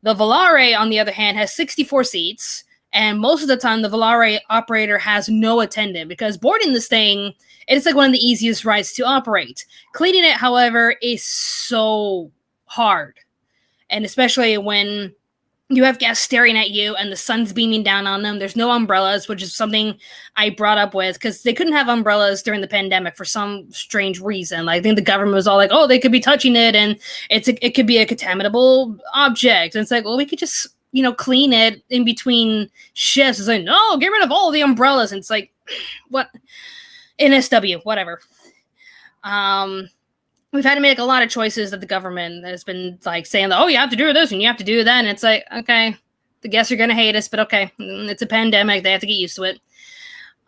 The Volare, on the other hand, has 64 seats, and most of the time, the Volare operator has no attendant, because boarding this thing, it's like one of the easiest rides to operate. Cleaning it, however, is so hard. And especially when you have guests staring at you and the sun's beaming down on them. There's no umbrellas, which is something I brought up with, because they couldn't have umbrellas during the pandemic for some strange reason. Like, I think the government was all like, oh, they could be touching it and it could be a contaminable object. And it's like, well, we could just, clean it in between shifts. It's like, no, get rid of all the umbrellas. And it's like, what? NSW, whatever. We've had to make a lot of choices that the government has been like saying, oh, you have to do this and you have to do that. And it's like, okay, the guests are going to hate us, but okay, it's a pandemic. They have to get used to it.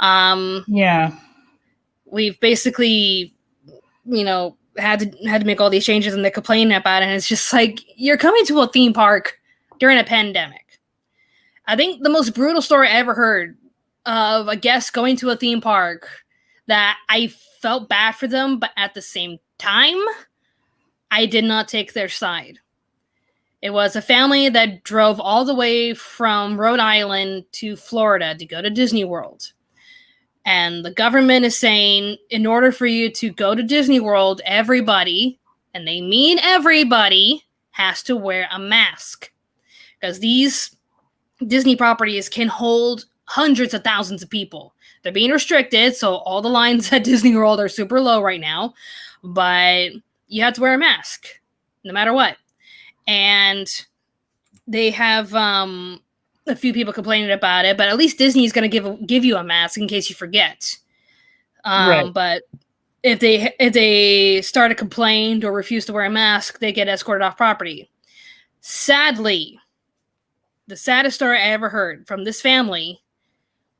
Yeah. We've basically, had to make all these changes, and they're complaining about it. And it's just like, you're coming to a theme park during a pandemic. I think the most brutal story I ever heard of a guest going to a theme park that I felt bad for them, but at the same time, I did not take their side. It was a family that drove all the way from Rhode Island to Florida to go to Disney World. And the government is saying, in order for you to go to Disney World, everybody, and they mean everybody, has to wear a mask. Because these Disney properties can hold hundreds of thousands of people. They're being restricted, so all the lines at Disney World are super low right now. But you have to wear a mask, no matter what. And they have a few people complaining about it, but at least Disney is going to give you a mask in case you forget. Right. But if they start a complaint or refuse to wear a mask, they get escorted off property. Sadly, the saddest story I ever heard from this family,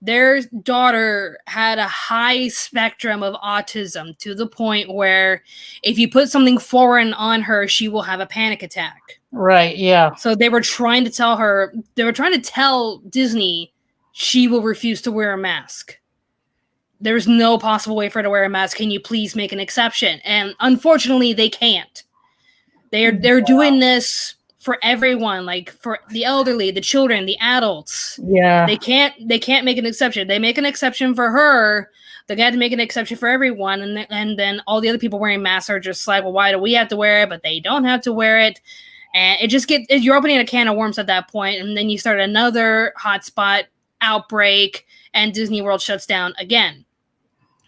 their daughter had a high spectrum of autism to the point where if you put something foreign on her, she will have a panic attack. Right, yeah. So they were trying to tell Disney she will refuse to wear a mask. There's no possible way for her to wear a mask. Can you please make an exception? And unfortunately, they can't. They're doing this for everyone, like for the elderly, the children, the adults. Yeah. They can't make an exception. They make an exception for her. They got to make an exception for everyone, and then all the other people wearing masks are just like, well, why do we have to wear it? But they don't have to wear it. And you're opening a can of worms at that point, and then you start another hotspot outbreak, and Disney World shuts down again.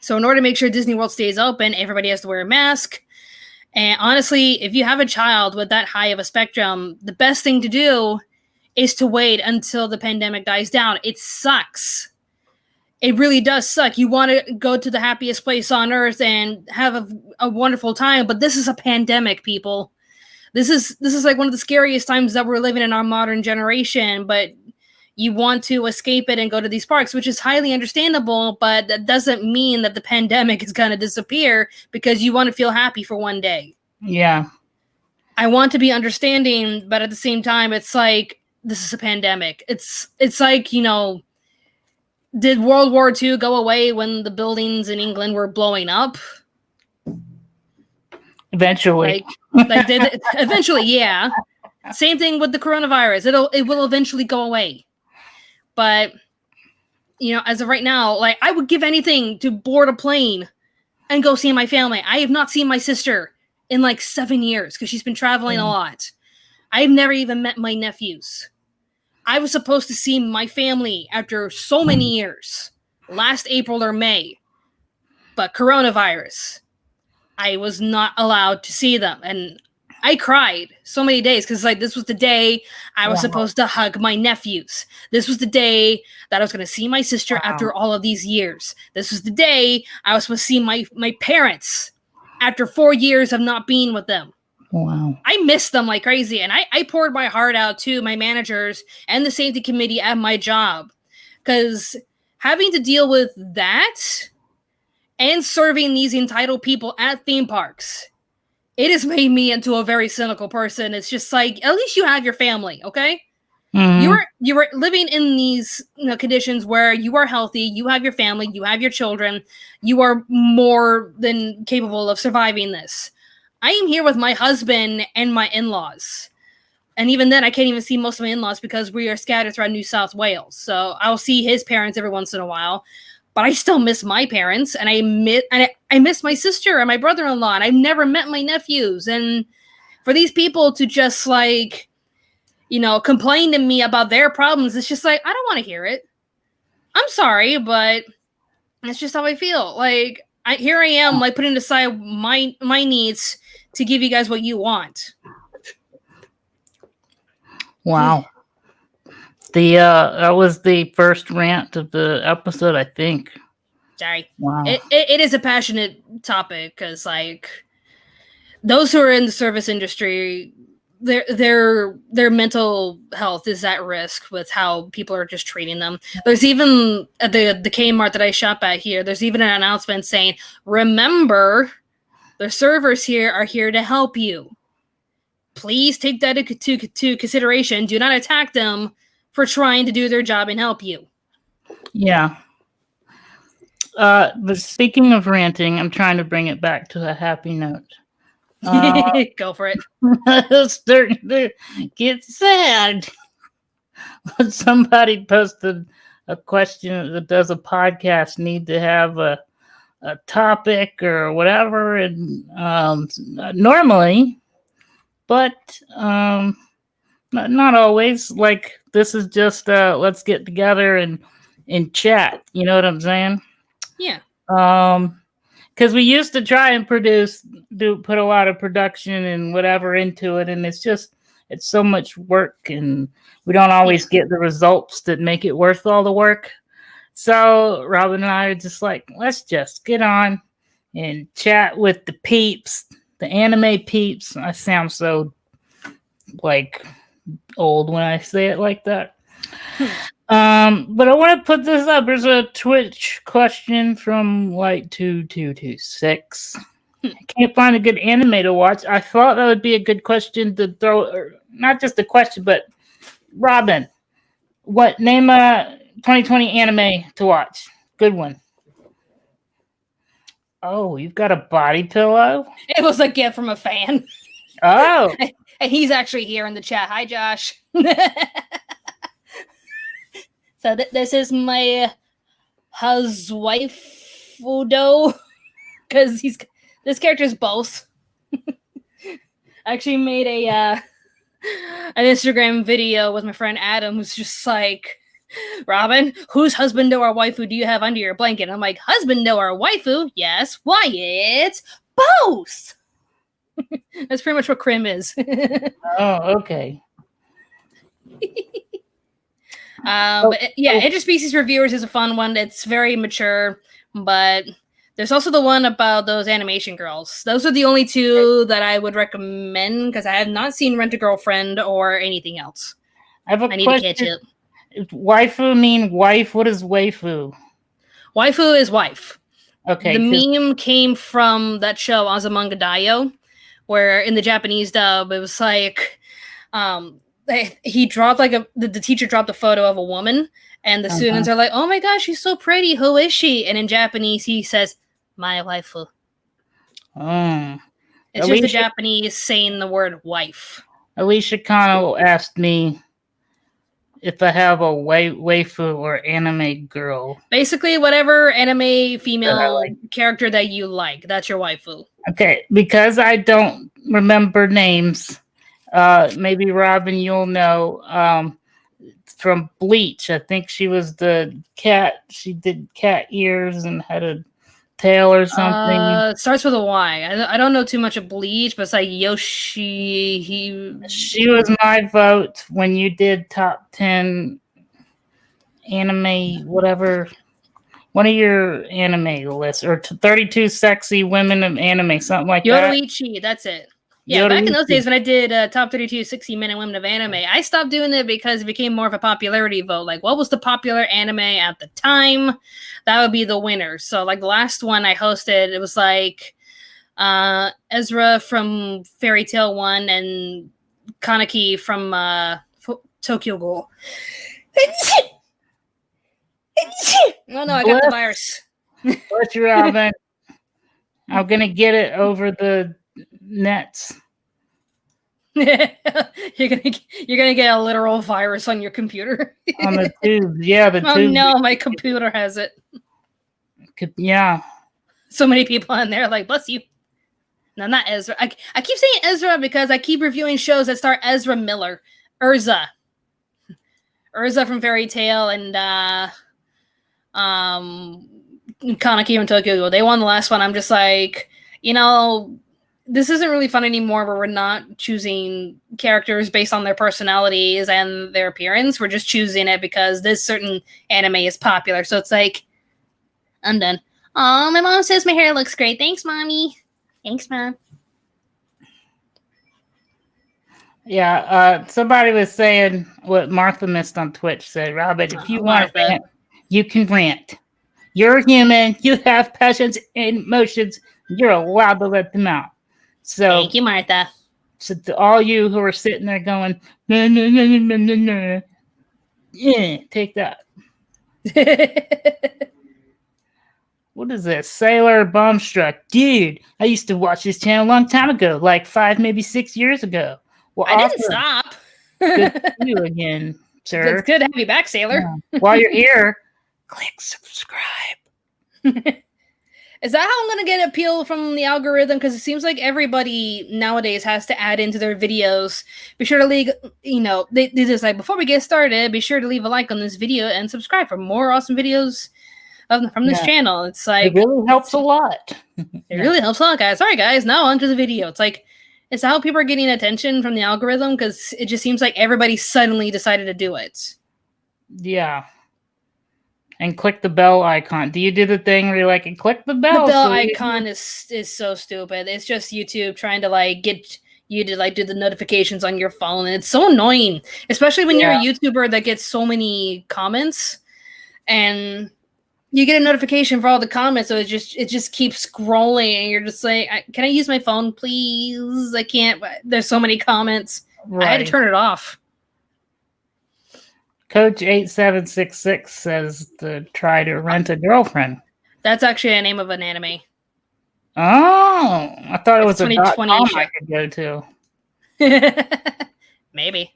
So in order to make sure Disney World stays open, everybody has to wear a mask. And honestly, if you have a child with that high of a spectrum, the best thing to do is to wait until the pandemic dies down. It sucks. It really does suck. You want to go to the happiest place on earth and have a wonderful time, but this is a pandemic, people. This is like one of the scariest times that we're living in our modern generation, but you want to escape it and go to these parks, which is highly understandable, but that doesn't mean that the pandemic is going to disappear because you want to feel happy for one day. Yeah. I want to be understanding, but at the same time, it's like, this is a pandemic. It's like, did World War II go away when the buildings in England were blowing up? Eventually. Eventually, yeah. Same thing with the coronavirus. It will eventually go away. But, as of right now, like, I would give anything to board a plane and go see my family. I have not seen my sister in like 7 years because she's been traveling a lot. I've never even met my nephews. I was supposed to see my family after so many years, last April or May. But coronavirus, I was not allowed to see them. And I cried so many days because this was the day I was supposed to hug my nephews. This was the day that I was going to see my sister after all of these years. This was the day I was supposed to see my parents after 4 years of not being with them. Wow. I missed them like crazy. And I poured my heart out to my managers and the safety committee at my job. Because having to deal with that and serving these entitled people at theme parks, it has made me into a very cynical person. It's just like, at least you have your family, okay? Mm-hmm. You were living in these conditions where you are healthy, you have your family, you have your children, you are more than capable of surviving this. I am here with my husband and my in-laws. And even then, I can't even see most of my in-laws because we are scattered throughout New South Wales. So I'll see his parents every once in a while. But I still miss my parents, and I miss my sister and my brother-in-law, and I've never met my nephews. And for these people to just complain to me about their problems, it's just like, I don't want to hear it. I'm sorry, but it's just how I feel. Like, here I am, putting aside my needs to give you guys what you want. Wow. That was the first rant of the episode, I think. Sorry. Wow. It is a passionate topic because, those who are in the service industry, their mental health is at risk with how people are just treating them. There's even at the Kmart that I shop at here, there's even an announcement saying, remember, the servers here are here to help you. Please take that to consideration. Do not attack them for trying to do their job and help you. Yeah. But speaking of ranting, I'm trying to bring it back to a happy note. Go for it. It's starting to get sad. Somebody posted a question that does a podcast need to have a topic or whatever, and normally, but not always. Like this is just let's get together and chat. You know what I'm saying? Yeah. Because we used to try and put a lot of production and whatever into it, and it's so much work, and we don't always get the results that make it worth all the work. So Robyn and I are just like, let's just get on and chat with the peeps, the anime peeps. I sound so like old when I say it like that. But I want to put this up. There's a Twitch question from Light2226. I can't find a good anime to watch. I thought that would be a good question to throw, or not just a question, but Robyn, name a 2020 anime to watch? Good one. Oh, you've got a body pillow? It was a gift from a fan. Oh. And he's actually here in the chat. Hi, Josh. So this is my housewife Udo, because this character is both. I actually made an Instagram video with my friend Adam, who's just like, Robyn, whose husband or waifu do you have under your blanket? And I'm like, husband or waifu? Yes. Why, it's both. That's pretty much what Crim is. Oh, okay. But Interspecies Reviewers is a fun one. It's very mature, but there's also the one about those animation girls. Those are the only two that I would recommend, because I have not seen Rent a Girlfriend or anything else. I need to catch up. Waifu mean wife? What is waifu? Waifu is wife. Okay. The meme came from that show Azumanga Daioh, where in the Japanese dub it was like he dropped the teacher dropped a photo of a woman, and the students are like, oh my gosh, she's so pretty, who is she? And in Japanese he says, my waifu. It's just the Japanese saying the word wife. Alicia Kano asked me if I have a waifu or anime girl. Basically, whatever anime female character that you like, that's your waifu. Okay, because I don't remember names, maybe Robyn, you'll know. From Bleach, I think she was the cat. She did cat ears and had a tail or something. Starts with a Y. I don't know too much of Bleach, but it's like Yoshi. She was my vote when you did top 10 anime, whatever. One of your anime lists, or 32 sexy women of anime, something like that. Yoruichi, that's it. Yeah, back in those days when I did top 32 60 men and women of anime, I stopped doing it because it became more of a popularity vote. Like, what was the popular anime at the time? That would be the winner. So, like, the last one I hosted, it was like Ezra from Fairy Tail 1 and Kaneki from Tokyo Ghoul. Oh, no, I got the virus. What's your Robyn? I'm going to get it over the nets. You're gonna get a literal virus on your computer. On the tube, yeah, the tube. Oh no, my computer has it. Yeah. So many people in there like, bless you. No, not Ezra. I keep saying Ezra because I keep reviewing shows that start Ezra Miller. Urza from Fairy Tail and Kaneki from Tokyo Ghoul. They won the last one. I'm just like, this isn't really fun anymore where we're not choosing characters based on their personalities and their appearance. We're just choosing it because this certain anime is popular. So it's like, I'm done. Oh, my mom says my hair looks great. Thanks, Mommy. Thanks, Mom. Yeah, somebody was saying what Martha missed on Twitch said, Robyn, if you want to rant, you can rant. You're human. You have passions and emotions. You're allowed to let them out. So, thank you, Martha. So to all you who are sitting there going, no, yeah, take that. What is this? Sailor Bombstruck. Dude, I used to watch this channel a long time ago, like 5, maybe 6 years ago. Well, I didn't stop. Good to see you again. sir. It's good to have you back, Sailor. Yeah. While you're here, click subscribe. Is that how I'm going to get appeal from the algorithm? Because it seems like everybody nowadays has to add into their videos. Be sure to leave, they just like, before we get started, be sure to leave a like on this video and subscribe for more awesome videos from this channel. It's like, it really helps a lot. It really helps a lot, guys. Sorry, guys. Now onto the video. It's like, it's how people are getting attention from the algorithm, because it just seems like everybody suddenly decided to do it. Yeah. And click the bell icon. Do you do the thing where you're like, and click the bell? The bell icon is so stupid. It's just YouTube trying to like get you to like do the notifications on your phone, and it's so annoying, especially when you're a YouTuber that gets so many comments, and you get a notification for all the comments, so it just keeps scrolling, and you're just like, can I use my phone, please? I can't. There's so many comments. Right. I had to turn it off. Coach 8766 says to try to rent a girlfriend. That's actually a name of an anime. Oh, I thought it was a .com show. I could go to. Maybe.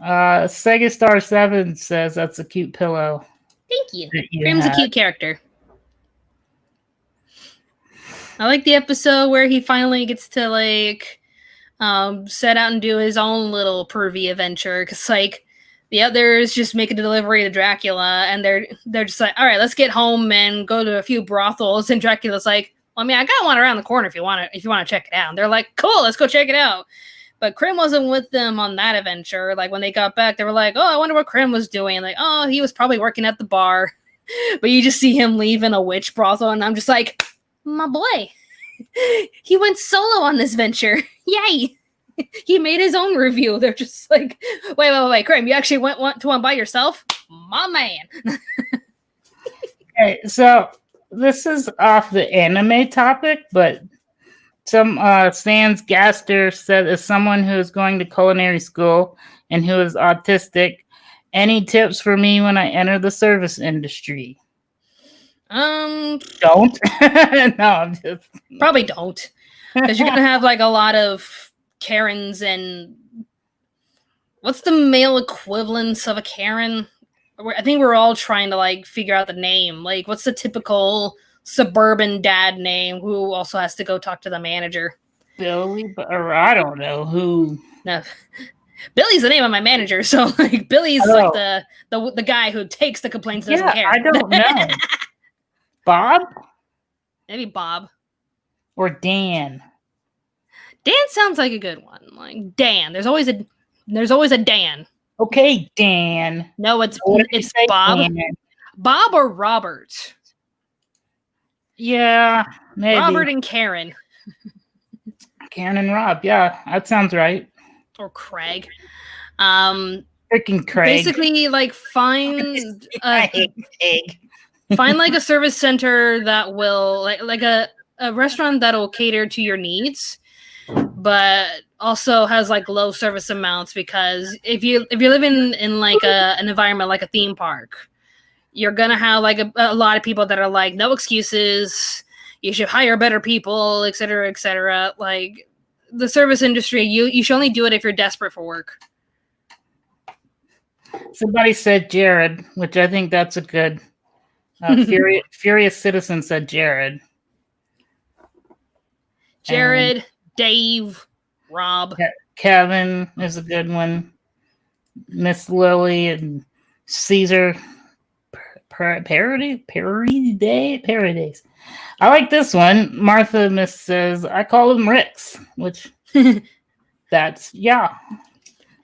Sega Star 7 says that's a cute pillow. Thank you. Grim's a cute character. I like the episode where he finally gets to like set out and do his own little pervy adventure, because like the others just make a delivery to Dracula, and they're just like, all right, let's get home and go to a few brothels, and Dracula's like, well, I mean, I got one around the corner if you want to check it out. And they're like, cool, let's go check it out. But Krim wasn't with them on that adventure. Like when they got back, they were like, oh, I wonder what Krim was doing. Like, oh, he was probably working at the bar. But you just see him leaving a witch brothel, and I'm just like, my boy, he went solo on this venture. Yay! He made his own review. They're just like, wait, Krim, you actually went to one by yourself? My man. Okay, so this is off the anime topic, but some Sans Gaster said, as someone who is going to culinary school and who is autistic, any tips for me when I enter the service industry? Don't. No, I'm just probably don't, because you're gonna have like a lot of Karens, and what's the male equivalence of a Karen? I think we're all trying to like figure out the name. Like, what's the typical suburban dad name who also has to go talk to the manager? Billy, or I don't know who. No. Billy's the name of my manager, so like Billy's like the guy who takes the complaints and doesn't care. I don't know. Bob? Maybe Bob. Or Dan. Dan sounds like a good one. Like Dan. There's always a Dan. Okay, Dan. No, it's Bob. Dan? Bob or Robert? Yeah, maybe. Robert and Karen. Karen and Rob. Yeah, that sounds right. Or Craig. Freaking Craig. Basically, like find like a service center that will like a restaurant that'll cater to your needs, but also has like low service amounts, because if you're living in like an environment like a theme park, you're gonna have like a lot of people that are like, no excuses, you should hire better people, etc., etc. Like the service industry, you should only do it if you're desperate for work. Somebody said Jared, which I think that's a good. Furious Citizen said Jared. Jared, Dave, Rob. Kevin is a good one. Miss Lily and Caesar Paradise. I like this one. Martha Miss says, I call them Ricks, which that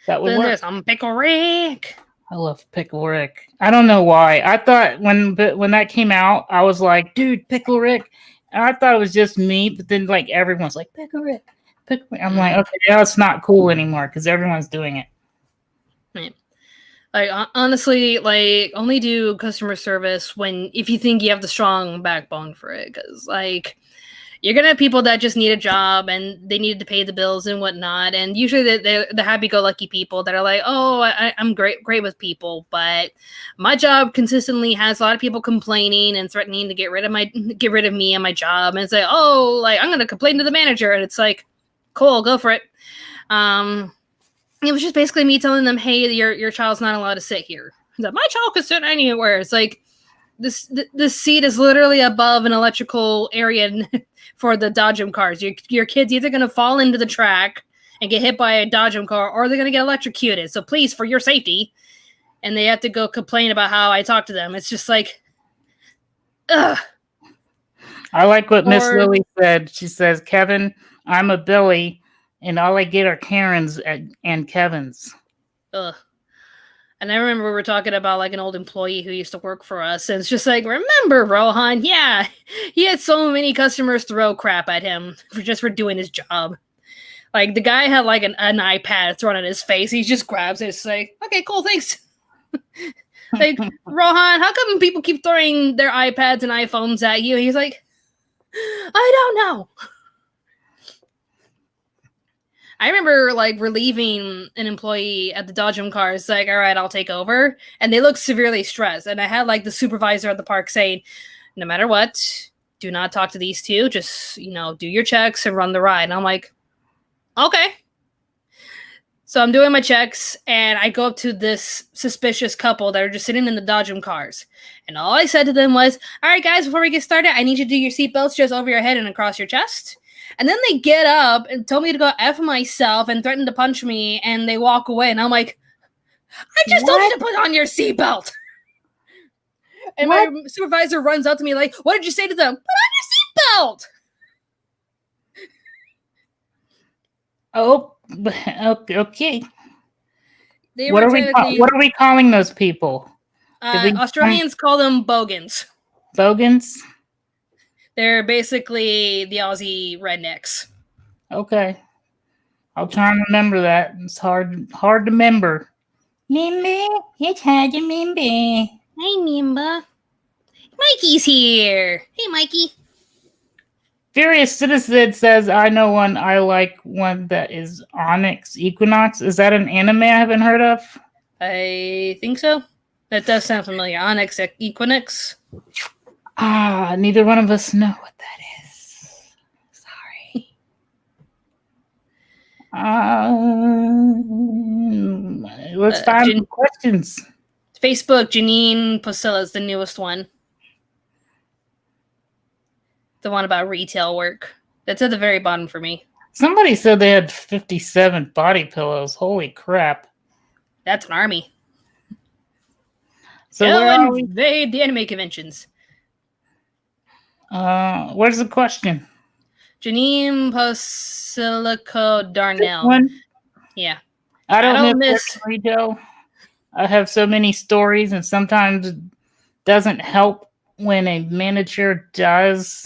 would work. I'm Pickle Rick. I love Pickle Rick. I don't know why. I thought when that came out, I was like, dude, Pickle Rick. And I thought it was just me, but then like everyone's like, Pickle Rick. I'm like, okay, now it's not cool anymore because everyone's doing it. Right. Like honestly, like only do customer service if you think you have the strong backbone for it, because like you're gonna have people that just need a job and they need to pay the bills and whatnot, and usually they're the happy-go-lucky people that are like, oh, I'm great with people, but my job consistently has a lot of people complaining and threatening to get rid of me and my job, and say, oh, like I'm gonna complain to the manager, and it's like, cool, go for it. It was just basically me telling them, "Hey, your child's not allowed to sit here." He's like, "My child can sit anywhere." It's like this seat is literally above an electrical area for the Dodgem cars. Your kid's either gonna fall into the track and get hit by a Dodgem car, or they're gonna get electrocuted. So please, for your safety. And they have to go complain about how I talk to them. It's just like, ugh. I like what Miss Lily said. She says, "Kevin, I'm a Billy, and all I get are Karens and Kevins." Ugh. And I remember we were talking about like an old employee who used to work for us, and it's just like, remember Rohan? Yeah, he had so many customers throw crap at him for doing his job. Like the guy had like an iPad thrown at his face. He just grabs it. It's like, okay, cool, thanks. Like, Rohan, how come people keep throwing their iPads and iPhones at you? He's like, I don't know. I remember like relieving an employee at the Dodgem cars, like, all right, I'll take over. And they looked severely stressed. And I had like the supervisor at the park saying, no matter what, do not talk to these two. Just, do your checks and run the ride. And I'm like, okay. So I'm doing my checks, and I go up to this suspicious couple that are just sitting in the Dodgem cars. And all I said to them was, all right, guys, before we get started, I need you to do your seatbelts just over your head and across your chest. And then they get up and tell me to go F myself and threaten to punch me, and they walk away. And I'm like, I just told you to put on your seatbelt. And my supervisor runs out to me like, what did you say to them? Put on your seatbelt. Oh, okay. What are we calling those people? Australians call them bogans. Bogans? They're basically the Aussie rednecks. Okay. I'll try and remember that. It's hard to remember. Remember? It's hard to remember. Hi, Mimba. Mikey's here. Hey, Mikey. Furious Citizen says, I know one. I like one that is Onyx Equinox. Is that an anime I haven't heard of? I think so. That does sound familiar. Onyx Equinox. Neither one of us know what that is. Sorry. Let's find some questions. Facebook, Janine Posilla is the newest one. The one about retail work. That's at the very bottom for me. Somebody said they had 57 body pillows. Holy crap. That's an army. So go invade the anime conventions. Where's the question? Janine Posilico Darnell. This one? Yeah. I don't miss retail. I have so many stories, and sometimes it doesn't help when a manager does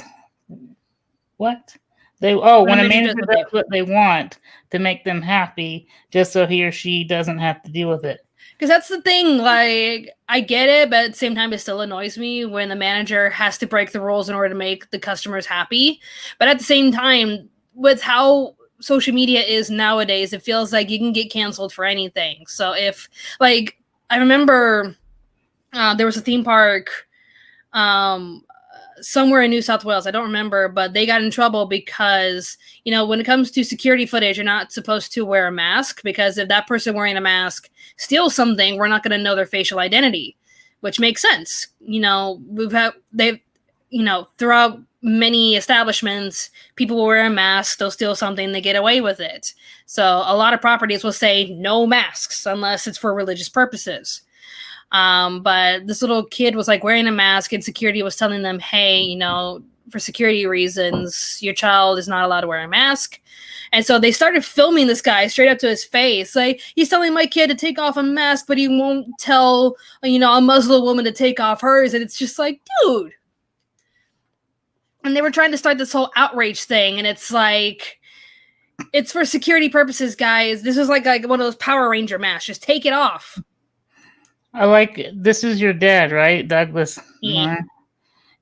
what? When a manager does what they want to make them happy, just so he or she doesn't have to deal with it. Because that's the thing, like, I get it, but at the same time, it still annoys me when the manager has to break the rules in order to make the customers happy. But at the same time, with how social media is nowadays, it feels like you can get canceled for anything. So if, like, I remember there was a theme park somewhere in New South Wales. I don't remember, but they got in trouble because, when it comes to security footage, you're not supposed to wear a mask, because if that person wearing a mask steals something, we're not going to know their facial identity, which makes sense. Throughout many establishments, people will wear a mask, they'll steal something, they get away with it. So a lot of properties will say no masks unless it's for religious purposes. But this little kid was like wearing a mask, and security was telling them, hey, for security reasons, your child is not allowed to wear a mask. And so they started filming this guy straight up to his face. Like, he's telling my kid to take off a mask, but he won't tell, a Muslim woman to take off hers. And it's just like, dude. And they were trying to start this whole outrage thing. And it's like, it's for security purposes, guys. This is like one of those Power Ranger masks. Just take it off. I like, this is your dad, right, Douglas? Yeah.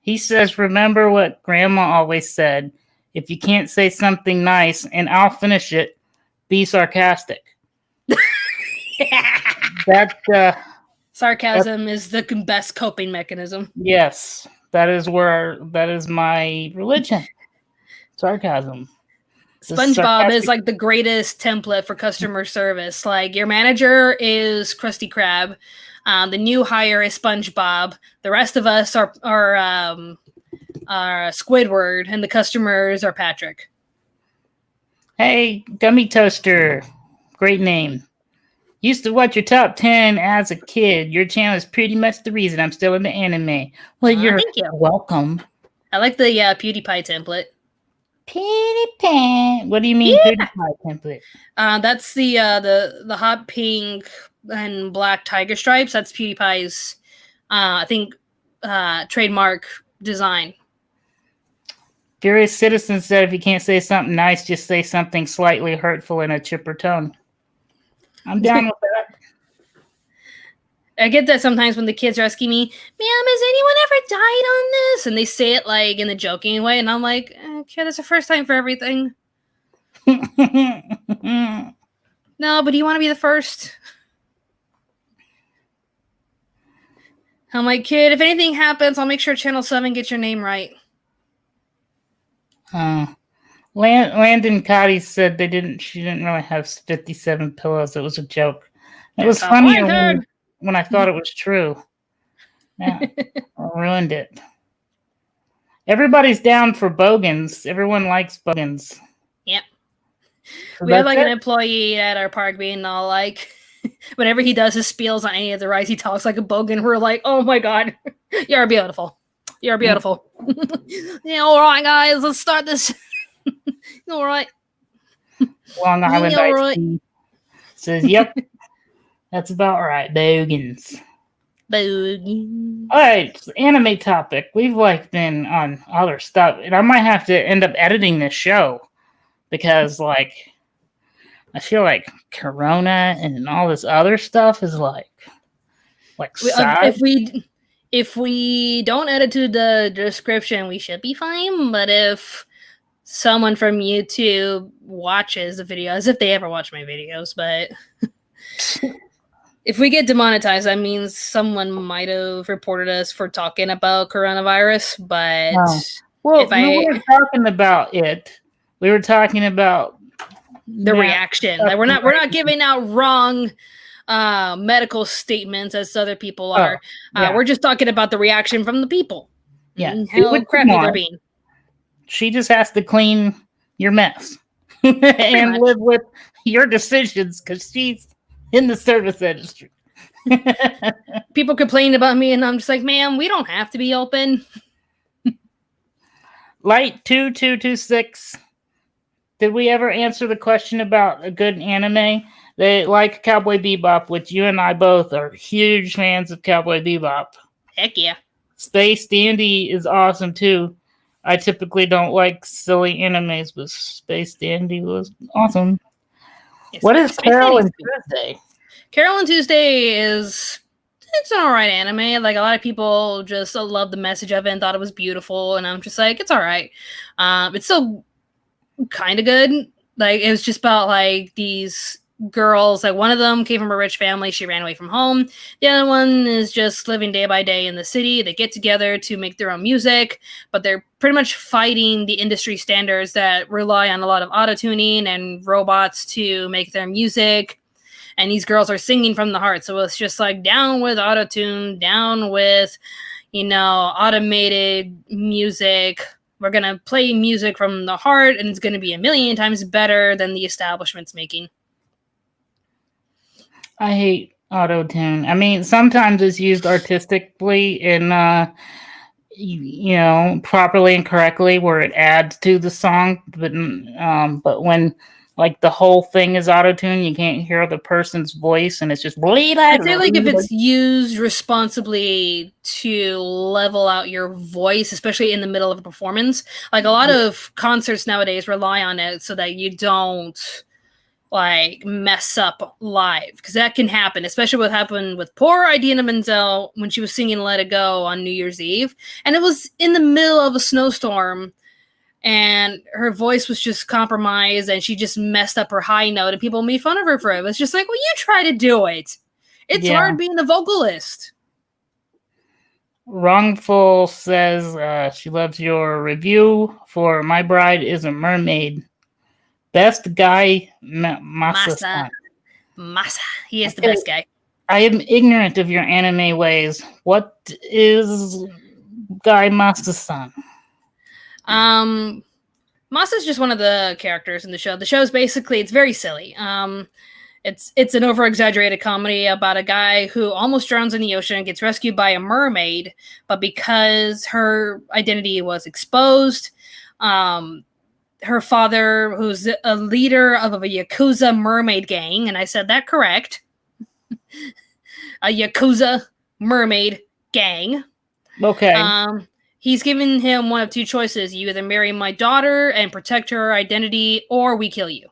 He says, remember what Grandma always said. If you can't say something nice, and I'll finish it, be sarcastic. Sarcasm is the best coping mechanism. Yes. That is my religion. Sarcasm. SpongeBob is like the greatest template for customer service. Like your manager is Krusty Krab, the new hire is SpongeBob. The rest of us are Squidward, and the customers are Patrick. Hey, Gummy Toaster, great name. Used to watch your top 10 as a kid. Your channel is pretty much the reason I'm still in the anime. Well, you're thank you. welcome. I like the PewDiePie template. PewDiePie. What do you mean PewDiePie template? That's the hot pink and black tiger stripes. That's PewDiePie's, I think, trademark design. Furious Citizen said if you can't say something nice, just say something slightly hurtful in a chipper tone. I'm down with that. I get that sometimes when the kids are asking me, ma'am, has anyone ever died on this? And they say it like in a joking way. And I'm like, okay, that's the first time for everything. No, but do you want to be the first? I'm like, kid, if anything happens, I'll make sure Channel 7 gets your name right. Landon Cotty said she didn't really have 57 pillows. It was a joke. It was funnier when I thought it was true. Yeah, I ruined it. Everybody's down for Bogans. Everyone likes Bogans. Yep. So we have like an employee at our park being all like, whenever he does his spiels on any of the rides, he talks like a Bogan. We're like, oh my god, you're beautiful. You're beautiful. Yeah, all right, guys, let's start this. All right. Long Island Ice Tea says, yep, that's about right. Bogans. Bogans. All right, anime topic. We've been on other stuff, and I might have to end up editing this show because I feel like Corona and all this other stuff is if we don't edit to the description, we should be fine. But if someone from YouTube watches the video, as if they ever watch my videos, but if we get demonetized, that means someone might have reported us for talking about coronavirus. But we weren't talking about it. We were talking about the reaction. Like we're not giving out wrong medical statements as other people are. We're just talking about the reaction from the people. Yeah, and how crappy they're being. She just has to clean your mess and live with your decisions because she's in the service industry. People complain about me, and I'm just like, ma'am, we don't have to be open. Light 2226. Did we ever answer the question about a good anime? They like Cowboy Bebop, which you and I both are huge fans of Cowboy Bebop. Heck yeah. Space Dandy is awesome too. I typically don't like silly animes, but Space Dandy was awesome. Yes, what is Carol and Tuesday? Carol and Tuesday it's an alright anime. Like a lot of people just love the message of it and thought it was beautiful, and I'm just like, it's alright. It's still kind of good. Like it was just about like these girls. Like one of them came from a rich family. She ran away from home. The other one is just living day by day in the city. They get together to make their own music, but they're pretty much fighting the industry standards that rely on a lot of auto-tuning and robots to make their music. And these girls are singing from the heart. So it's just like down with auto-tune, down with, automated music. We're going to play music from the heart, and it's going to be 1,000,000 times better than the establishment's making. I hate auto-tune. I mean, sometimes it's used artistically and, properly and correctly where it adds to the song. But when, the whole thing is auto-tune, you can't hear the person's voice, and it's just... I'd say, if it's used responsibly to level out your voice, especially in the middle of a performance. Like, a lot of concerts nowadays rely on it so that you don't... mess up live, because that can happen, especially what happened with poor Idina Menzel when she was singing Let It Go on New Year's Eve, and it was in the middle of a snowstorm, and her voice was just compromised, and she just messed up her high note, and people made fun of her for it. It's just like, well, you try to do it. It's hard being a vocalist. Wrongful says she loves your review for My Bride is a Mermaid. Best guy, Masa-san. Masa. He is the best guy. I am ignorant of your anime ways. What is Guy Masa-san? Masa's just one of the characters in the show. The show's basically, it's very silly. It's an over-exaggerated comedy about a guy who almost drowns in the ocean and gets rescued by a mermaid, but because her identity was exposed, her father, who's a leader of a Yakuza mermaid gang, and I said that correct, a Yakuza mermaid gang. Okay. He's given him one of two choices. You either marry my daughter and protect her identity, or we kill you.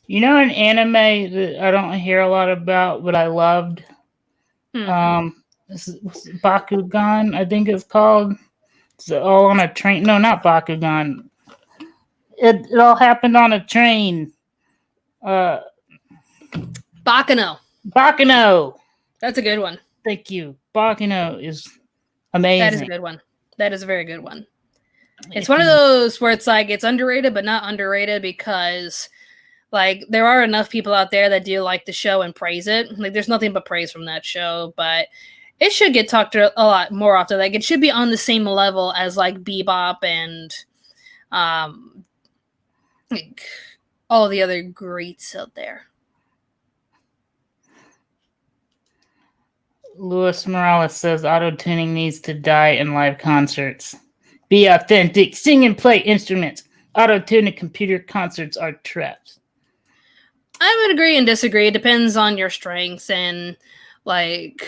You know an anime that I don't hear a lot about, but I loved? This is Bakugan, I think it's called. It's all on a train. No, not Bakugan. It all happened on a train. Bakuno. That's a good one. Thank you. Bakuno is amazing. That is a good one. That is a very good one. It's one of those where it's like it's underrated, but not underrated because like there are enough people out there that do like the show and praise it. Like there's nothing but praise from that show, but it should get talked a lot more often. Like it should be on the same level as like Bebop and like all the other greats out there. Luis Morales says auto-tuning needs to die in live concerts. Be authentic. Sing and play instruments. Auto-tuning computer concerts are traps. I would agree and disagree. It depends on your strengths and like,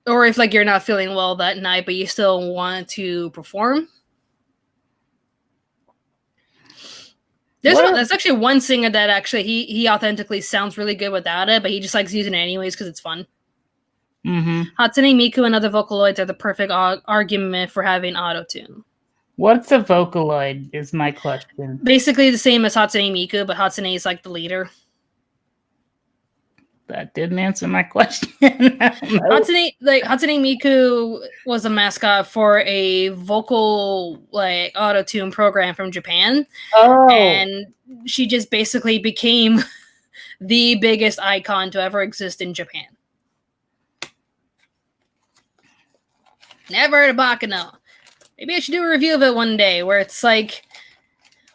or if like you're not feeling well that night, but you still want to perform. There's actually one singer that actually he authentically sounds really good without it, but he just likes using it anyways because it's fun. Mm-hmm. Hatsune Miku and other Vocaloids are the perfect argument for having auto-tune. What's a Vocaloid is my question. Basically the same as Hatsune Miku, but Hatsune is like the leader. That didn't answer my question. Hatsune Miku was a mascot for a vocal like auto-tune program from Japan. Oh. And she just basically became the biggest icon to ever exist in Japan. Never heard of Bakuno. Maybe I should do a review of it one day where it's like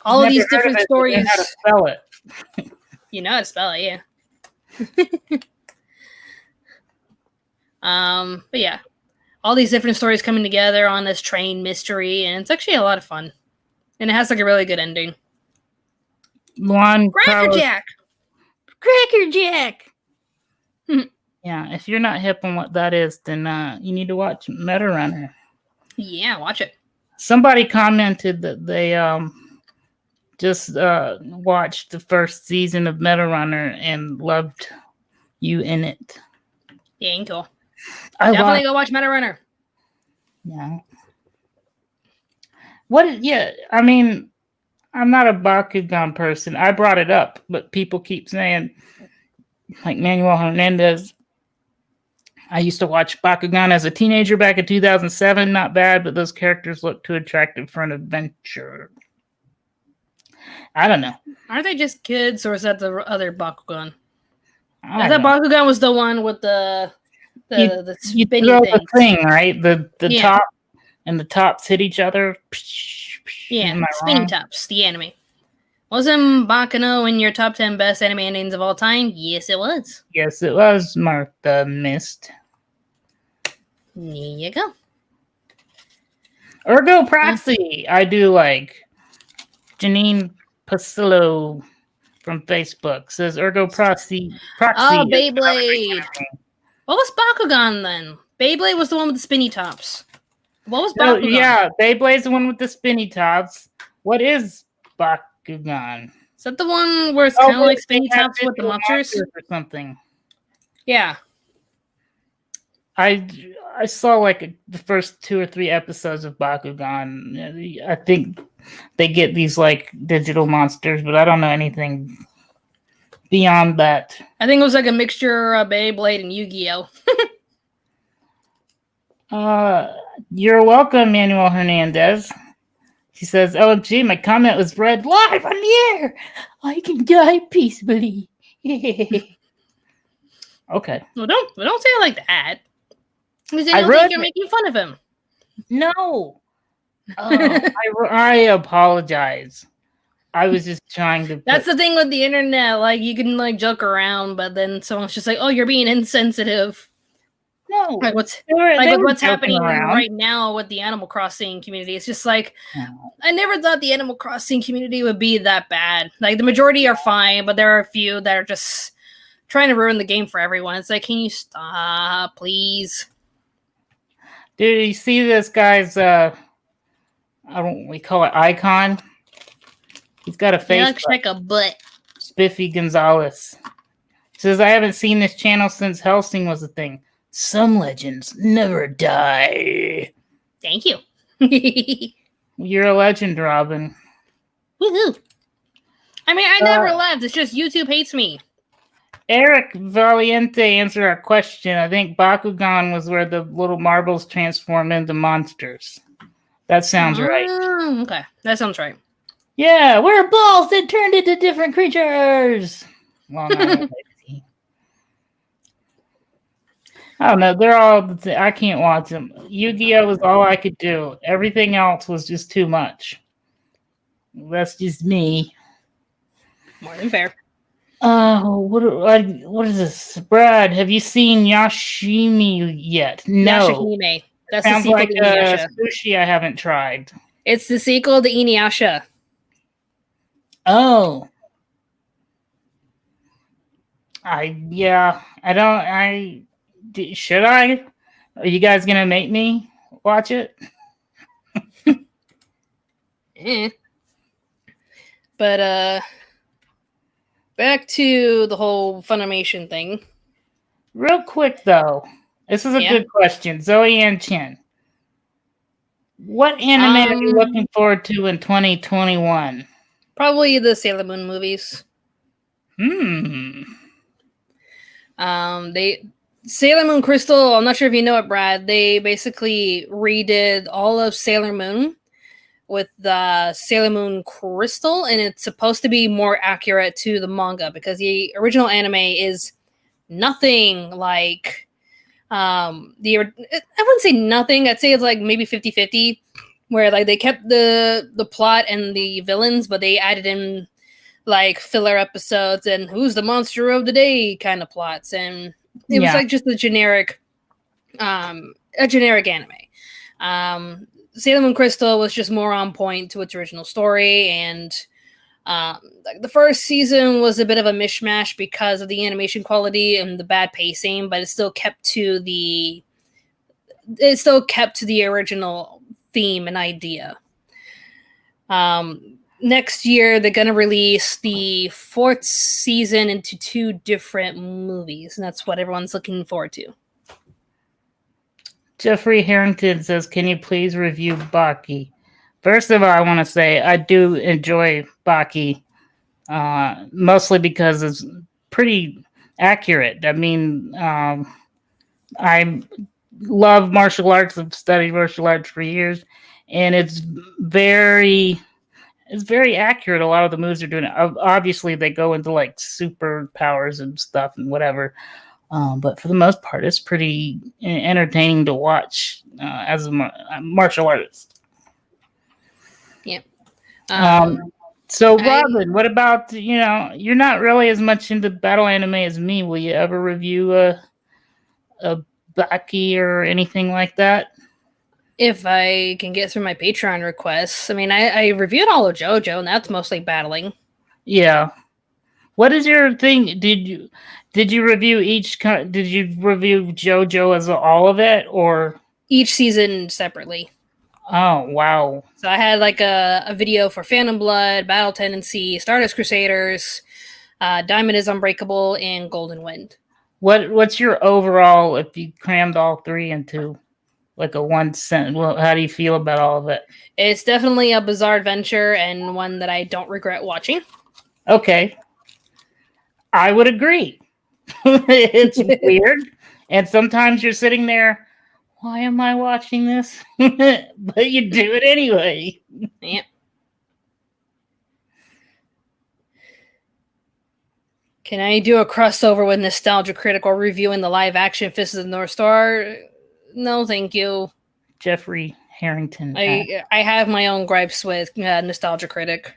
all of these different stories. You know how to spell it. You know how to spell it, yeah. But yeah, all these different stories coming together on this train mystery, and it's actually a lot of fun. And it has like a really good ending. Crackerjack. Yeah, if you're not hip on what that is, then you need to watch Meta Runner. Yeah, watch it. Somebody commented that they just watched the first season of Meta Runner and loved you in it. Yeah, ain't cool. Definitely go watch Meta Runner. Yeah. Yeah, I mean, I'm not a Bakugan person. I brought it up, but people keep saying, like Manuel Hernandez, I used to watch Bakugan as a teenager back in 2007. Not bad, but those characters look too attractive for an adventure. I don't know. Aren't they just kids, or is that the other Bakugan? I thought Bakugan was the one with the spinny thing, right? The top and the tops hit each other. Yeah, spinny tops, the anime. Wasn't Bakuno in your top 10 best anime endings of all time? Yes, it was. Yes, it was, Martha Mist. There you go. Ergo Proxy. I do like. Janine Pasillo from Facebook says Ergo Proxy. Oh, Beyblade. What was Bakugan then? Beyblade was the one with the spinny tops. What was Bakugan? Oh, yeah, Beyblade's the one with the spinny tops. What is Bakugan? Is that the one where it's kind of like spinny tops with the monsters? Or something. Yeah. I saw like the first 2 or 3 episodes of Bakugan. I think they get these like digital monsters, but I don't know anything beyond that. I think it was like a mixture of Beyblade and Yu-Gi-Oh. You're welcome, Manuel Hernandez. She says, "OMG, my comment was read live on the air. I can die peacefully." Okay. Well, don't say it like that. Because then I he'll read think you're it. making fun of him. No. I apologize. I was just trying to. That's the thing with the internet. Like, you can like joke around, but then someone's just like, "Oh, you're being insensitive." No. Like what's They were what's joking happening around. right now with the Animal Crossing community? It's just like, I never thought the Animal Crossing community would be that bad. Like, the majority are fine, but there are a few that are just trying to ruin the game for everyone. It's like, can you stop, please? Did you see this guy's we call it icon? He's got a face. Looks like a butt. Spiffy Gonzalez says, "I haven't seen this channel since Helsing was a thing. Some legends never die." Thank you. You're a legend, Robyn. Woohoo! I mean, I never left. It's just YouTube hates me. Eric Valiente answered our question. I think Bakugan was where the little marbles transform into monsters. That sounds right. Okay, that sounds right. Yeah, we're balls that turned into different creatures. Well, no, I don't know. They're all. I can't watch them. Yu-Gi-Oh was all I could do. Everything else was just too much. That's just me. More than fair. What is this? Brad, have you seen Yashimi yet? No. Yashahime. That's Sounds the sequel like to Inuyasha. sushi I haven't tried. It's the sequel to Inuyasha. Oh. Should I? Are you guys gonna make me watch it? But back to the whole Funimation thing. Real quick though, this is a good question. Zoe Ann Chin. What anime are you looking forward to in 2021? Probably the Sailor Moon movies. Sailor Moon Crystal, I'm not sure if you know it, Brad. They basically redid all of Sailor Moon with the Sailor Moon Crystal, and it's supposed to be more accurate to the manga because the original anime is nothing like I wouldn't say nothing. I'd say it's like maybe 50-50, where like they kept the plot and the villains, but they added in like filler episodes and who's the monster of the day kind of plots, and it was like just a generic anime. Sailor Moon Crystal was just more on point to its original story, and like the first season was a bit of a mishmash because of the animation quality and the bad pacing, but it still kept to the original theme and idea. Next year, they're going to release the 4th season into 2 different movies, and that's what everyone's looking forward to. Jeffrey Harrington says, "Can you please review Baki?" First of all, I want to say I do enjoy Baki, mostly because it's pretty accurate. I mean, I love martial arts. I've studied martial arts for years, and it's very accurate. A lot of the moves are doing it. Obviously, they go into like superpowers and stuff and whatever. But for the most part, it's pretty entertaining to watch as a martial artist. Yeah. So, Robyn, what about, you're not really as much into battle anime as me. Will you ever review a Baki or anything like that? If I can get through my Patreon requests. I mean, I reviewed all of JoJo, and that's mostly battling. Yeah. What is your thing? Did you review did you review JoJo as all of it, or each season separately? Oh, wow. So I had like a video for Phantom Blood, Battle Tendency, Stardust Crusaders, Diamond is Unbreakable, and Golden Wind. What's your overall, if you crammed all 3 into like a 1 sentence? Well, how do you feel about all of it? It's definitely a bizarre adventure and one that I don't regret watching. Okay. I would agree. It's weird. And sometimes you're sitting there why am I watching this? But you do it anyway. Yep. Can I do a crossover with Nostalgia Critical reviewing the live action Fist of the North Star? No, thank you. Jeffrey Harrington. I have my own gripes with Nostalgia Critic.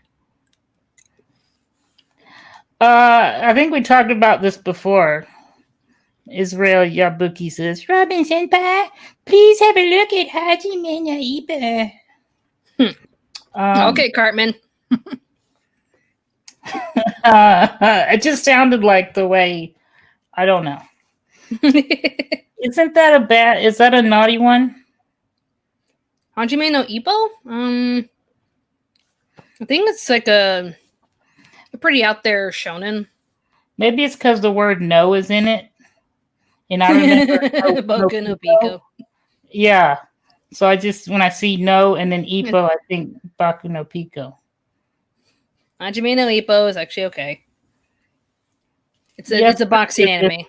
I think we talked about this before. Israel Yabuki says, Robyn Senpai, please have a look at Hajime no Ippo. Okay, Cartman. It just sounded like the way, I don't know. Isn't that is that a naughty one? Hajime no Ippo? I think it's like a pretty out there shonen. Maybe it's because the word no is in it. And I remember Boku no Pico. Yeah. So when I see no and then Ippo, I think Baku no Pico. Hajime no Ippo is actually okay. It's a boxing anime.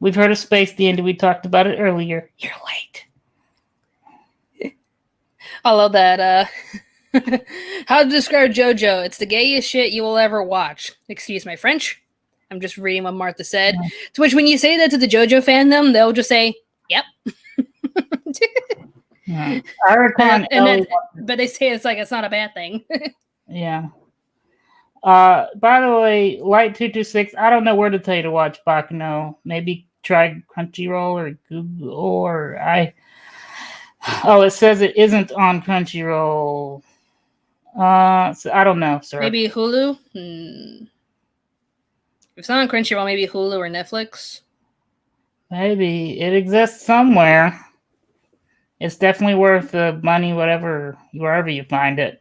We've heard of Space Dandy. We talked about it earlier. You're late. I love that. How to describe JoJo? It's the gayest shit you will ever watch. Excuse my French. I'm just reading what Martha said. Yeah. To which, when you say that to the JoJo fandom, they'll just say, "Yep." Yeah. But they say it's not a bad thing. Yeah. By the way, Light226, I don't know where to tell you to watch Bakuno. Maybe try Crunchyroll or Google or it says it isn't on Crunchyroll. So I don't know, sir. Maybe Hulu? If it's not on Crunchyroll, maybe Hulu or Netflix. Maybe it exists somewhere. It's definitely worth the money, wherever you find it.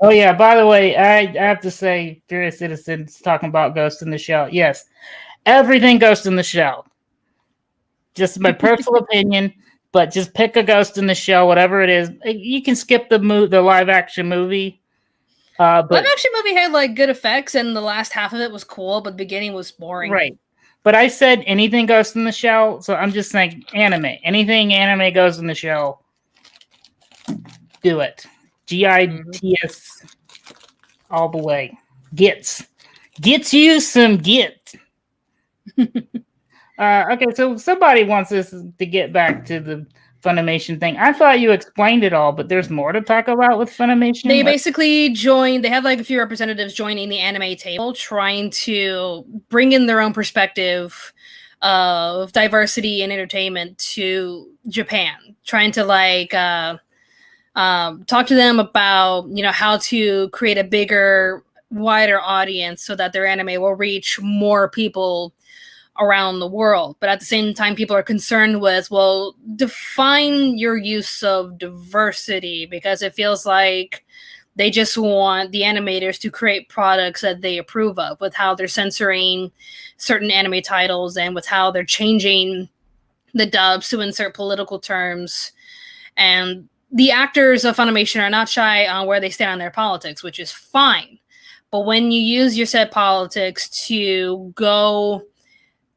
Oh yeah, by the way, I have to say, Furious Citizens talking about Ghost in the Shell. Yes, everything Ghost in the Shell. Just my personal opinion, but just pick a Ghost in the Shell, whatever it is. You can skip the live action movie. But live action movie had like good effects, and the last half of it was cool, but the beginning was boring. Right. But I said anything Ghost in the Shell, so I'm just saying anime. Anything anime goes in the shell. Do it. GITS all the way. Gets you some git. Okay, so somebody wants us to get back to the Funimation thing. I thought you explained it all, but there's more to talk about with Funimation. They basically joined. They have like a few representatives joining the anime table, trying to bring in their own perspective of diversity and entertainment to Japan. Trying to like talk to them about how to create a bigger, wider audience so that their anime will reach more people around the world. But at the same time, people are concerned with, well, define your use of diversity, because it feels like they just want the animators to create products that they approve of, with how they're censoring certain anime titles and with how they're changing the dubs to insert political terms. And the actors of Funimation are not shy on where they stand on their politics, which is fine. But when you use your said politics to go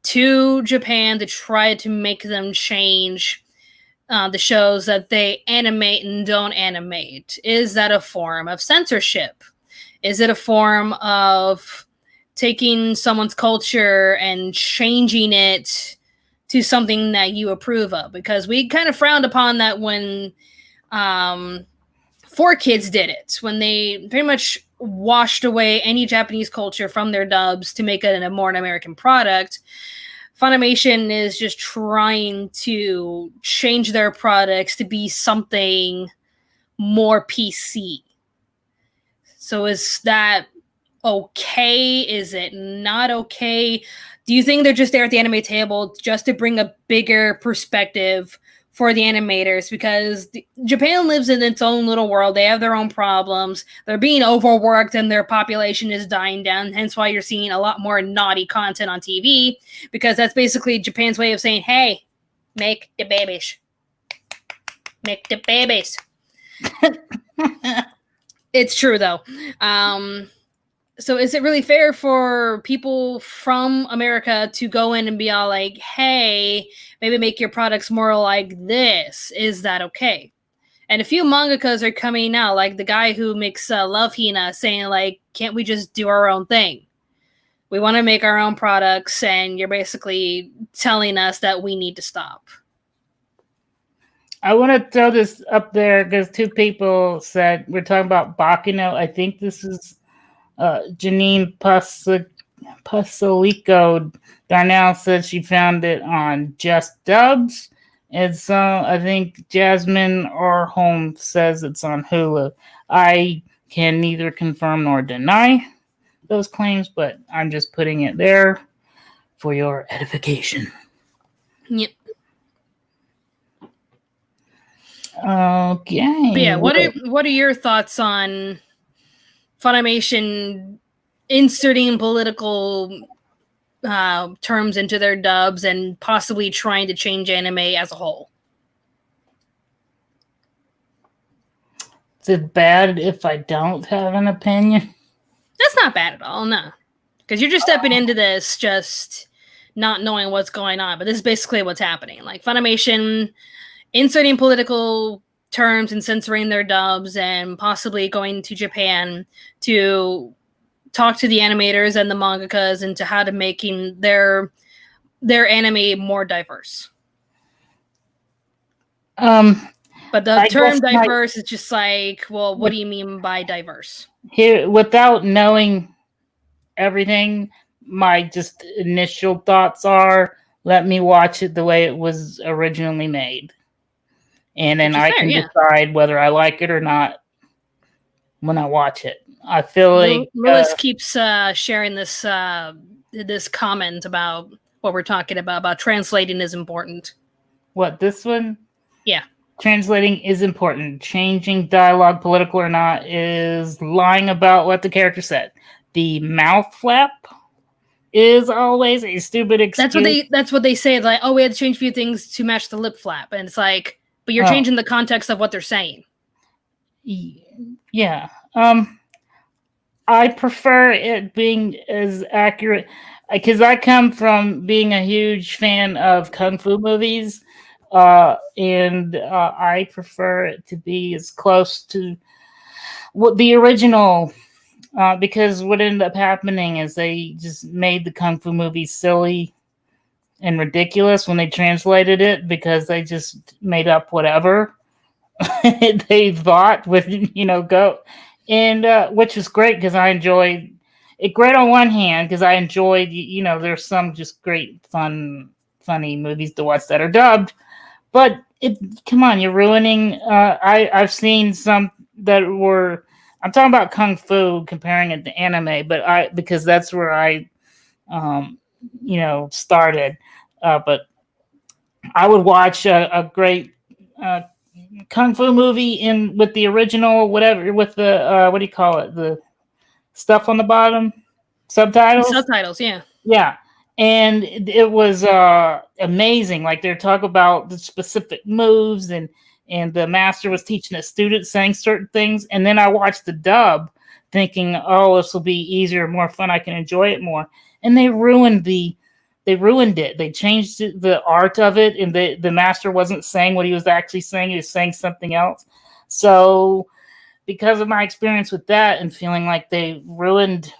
to Japan to try to make them change the shows that they animate and don't animate, is that a form of censorship? Is it a form of taking someone's culture and changing it to something that you approve of? Because we kind of frowned upon that when 4Kids did it, when they pretty much washed away any Japanese culture from their dubs to make it a more American product. Funimation is just trying to change their products to be something more PC. So is that okay? Is it not okay? Do you think they're just there at the anime table just to bring a bigger perspective for the animators? Because Japan lives in its own little world. They have their own problems. They're being overworked and their population is dying down. Hence why you're seeing a lot more naughty content on TV, because that's basically Japan's way of saying, hey, make the babies. Make the babies. It's true, though. So is it really fair for people from America to go in and be all like, hey, maybe make your products more like this? Is that okay? And a few mangakas are coming out, like the guy who makes Love Hina, saying like, can't we just do our own thing? We want to make our own products, and you're basically telling us that we need to stop. I want to throw this up there because two people said we're talking about Bakuno. I think this is Janine Pasolico Darnell said she found it on Just Dubs. And so I think Jasmine Orholm says it's on Hulu. I can neither confirm nor deny those claims, but I'm just putting it there for your edification. Yep. Okay. But yeah, what are your thoughts on Funimation inserting political terms into their dubs and possibly trying to change anime as a whole? Is it bad if I don't have an opinion? That's not bad at all, no. Because you're just stepping into this just not knowing what's going on. But this is basically what's happening. Like Funimation inserting political terms and censoring their dubs and possibly going to Japan to talk to the animators and the mangakas into how to making their anime more diverse. But the term diverse is just like, well, what do you mean by diverse? Here, without knowing everything, my just initial thoughts are, let me watch it the way it was originally made. And then I can decide whether I like it or not when I watch it. I feel like Lewis keeps sharing this this comment about what we're talking about translating is important. What, this one? Yeah. Translating is important. Changing dialogue, political or not, is lying about what the character said. The mouth flap is always a stupid excuse. That's what they say. Like, oh, we had to change a few things to match the lip flap, and it's like, but you're changing the context of what they're saying. Yeah. I prefer it being as accurate because I come from being a huge fan of kung fu movies, and I prefer it to be as close to what the original. Because what ended up happening is they just made the kung fu movies silly and ridiculous when they translated it because they just made up whatever they thought with, go. And which was great because I enjoyed it. Great on one hand because I enjoyed, there's some just great, funny movies to watch that are dubbed. But come on, you're ruining. I've seen some that were. I'm talking about kung fu, comparing it to anime, but because that's where I, started. But I would watch a great kung fu movie with the original, whatever, with the what do you call it? The stuff on the bottom, subtitles. Subtitles, yeah. Yeah. And it was amazing. Like they're talking about the specific moves and the master was teaching a student saying certain things. And then I watched the dub thinking, oh, this will be easier, more fun. I can enjoy it more. And they ruined it. They changed the art of it. And the master wasn't saying what he was actually saying. He was saying something else. So because of my experience with that and feeling like they ruined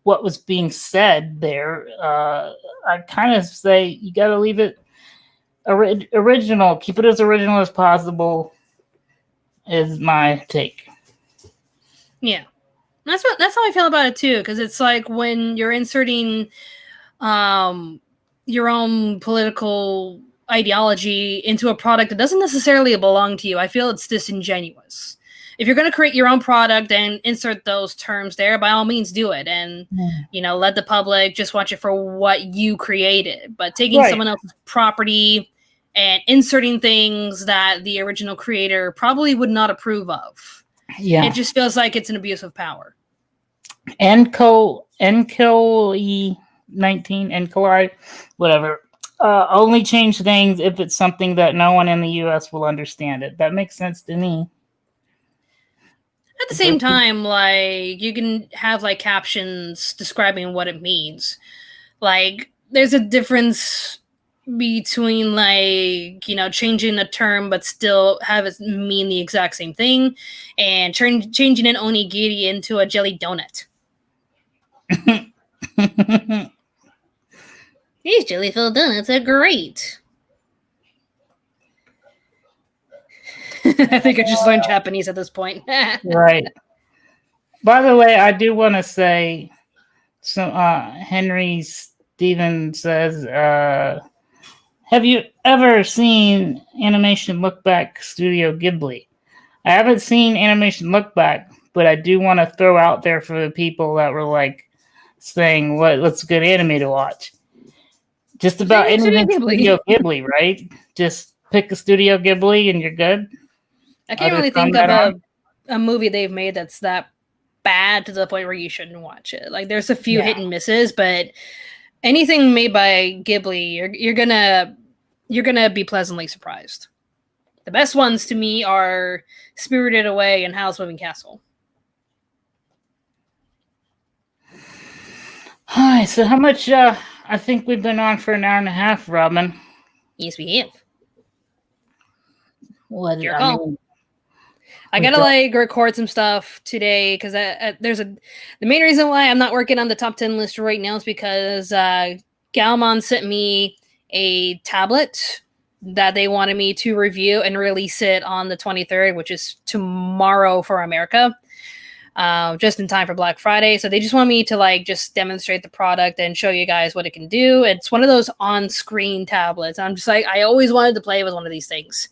what was being said there, I kind of say you got to leave it original. Keep it as original as possible is my take. Yeah. That's how I feel about it too, because it's like when you're inserting your own political ideology into a product that doesn't necessarily belong to you, I feel it's disingenuous. If you're going to create your own product and insert those terms there, by all means do it. And, let the public just watch it for what you created. But taking someone else's property and inserting things that the original creator probably would not approve of. Yeah. It just feels like it's an abuse of power. NCOE 19, NCOI, whatever. Only change things if it's something that no one in the U.S. will understand it. That makes sense to me. At the same time, like, you can have like captions describing what it means. Like, there's a difference between, like, you know, changing a term but still have it mean the exact same thing, and changing an onigiri into a jelly donut. These jelly filled donuts are great. I think I just learned Japanese at this point. Right. By the way, I do want to say, so Henry Stevens says, have you ever seen Animation Look Back Studio Ghibli? I haven't seen Animation Look Back, but I do want to throw out there for the people that were like saying, what's a good anime to watch? Just about anything Studio Ghibli, right? Just pick a Studio Ghibli and you're good. I can't really think of a movie they've made that's that bad to the point where you shouldn't watch it. Like, there's a few hit and misses, but anything made by Ghibli, you're gonna be pleasantly surprised. The best ones to me are Spirited Away and Howl's Moving Castle. Hi, so how much? I think we've been on for an hour and a half, Robyn. Yes, we have. What? Your call. I gotta like record some stuff today because the main reason why I'm not working on the top 10 list right now is because Galmon sent me a tablet that they wanted me to review and release it on the 23rd, which is tomorrow for America, just in time for Black Friday. So they just want me to like just demonstrate the product and show you guys what it can do. It's one of those on-screen tablets. I'm just like, I always wanted to play with one of these things.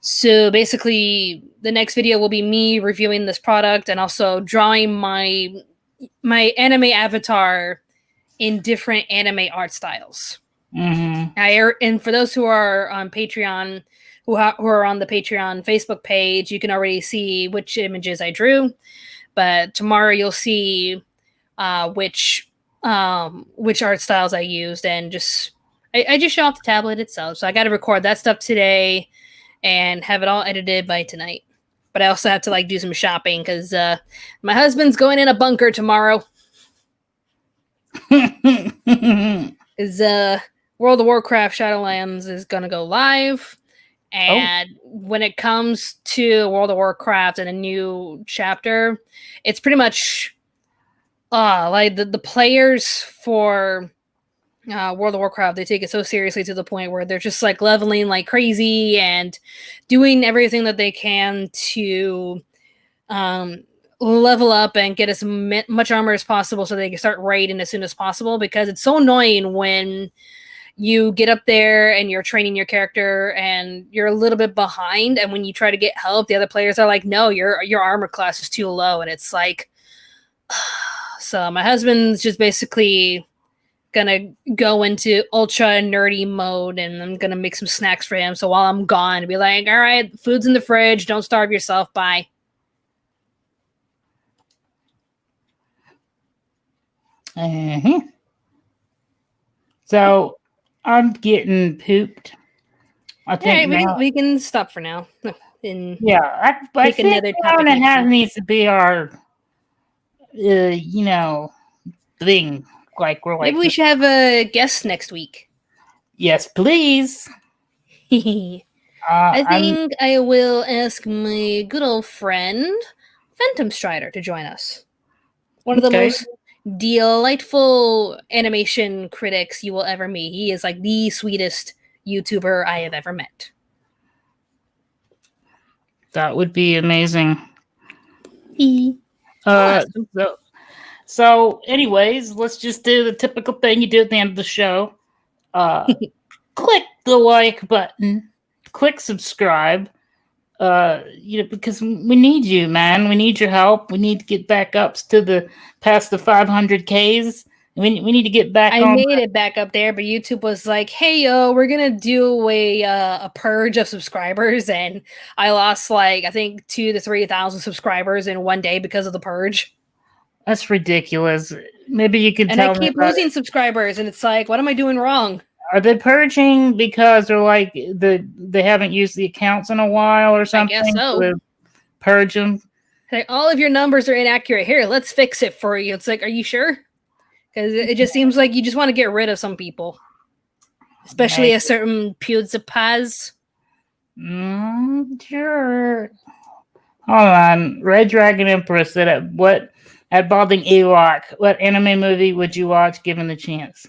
So basically, the next video will be me reviewing this product and also drawing my anime avatar in different anime art styles. Mm-hmm. And for those who are on Patreon, who are on the Patreon Facebook page, you can already see which images I drew. But tomorrow you'll see which art styles I used, and I just show off the tablet itself. So I got to record that stuff today and have it all edited by tonight. But I also have to like do some shopping because my husband's going in a bunker tomorrow. Is World of Warcraft Shadowlands is gonna go live, and when it comes to World of Warcraft and a new chapter, it's pretty much like the players for World of Warcraft, they take it so seriously to the point where they're just like leveling like crazy and doing everything that they can to level up and get as much armor as possible so they can start raiding as soon as possible, because it's so annoying when you get up there and you're training your character and you're a little bit behind, and when you try to get help, the other players are like, no, your armor class is too low, and it's like so my husband's just basically gonna go into ultra nerdy mode, and I'm gonna make some snacks for him. So while I'm gone, be like, all right, food's in the fridge. Don't starve yourself. Bye. Mm-hmm. So I'm getting pooped. I think we can stop for now. I think another hour and a half needs to be our, thing. Like we're like, maybe we should have a guest next week. Yes, please. I think I will ask my good old friend Phantom Strider to join us. One of the most delightful animation critics you will ever meet. He is like the sweetest YouTuber I have ever met. That would be amazing. So, anyways, let's just do the typical thing you do at the end of the show. Click the like button. Click subscribe. Because we need you, man. We need your help. We need to get back up to past the 500Ks. We need to get back. I made it back up there, but YouTube was like, "Hey, yo, we're gonna do a purge of subscribers," and I lost like I think 2,000 to 3,000 subscribers in one day because of the purge. That's ridiculous. Maybe you can tell me. And I keep losing subscribers, and it's like, what am I doing wrong? Are they purging because they're like they haven't used the accounts in a while or something? I guess so. purge them. Like, all of your numbers are inaccurate. Here, let's fix it for you. It's like, are you sure? Because it just seems like you just want to get rid of some people, especially a certain PewDiePie. Sure. Hold on. Red Dragon Empress said at Balding Ewok, what anime movie would you watch given the chance?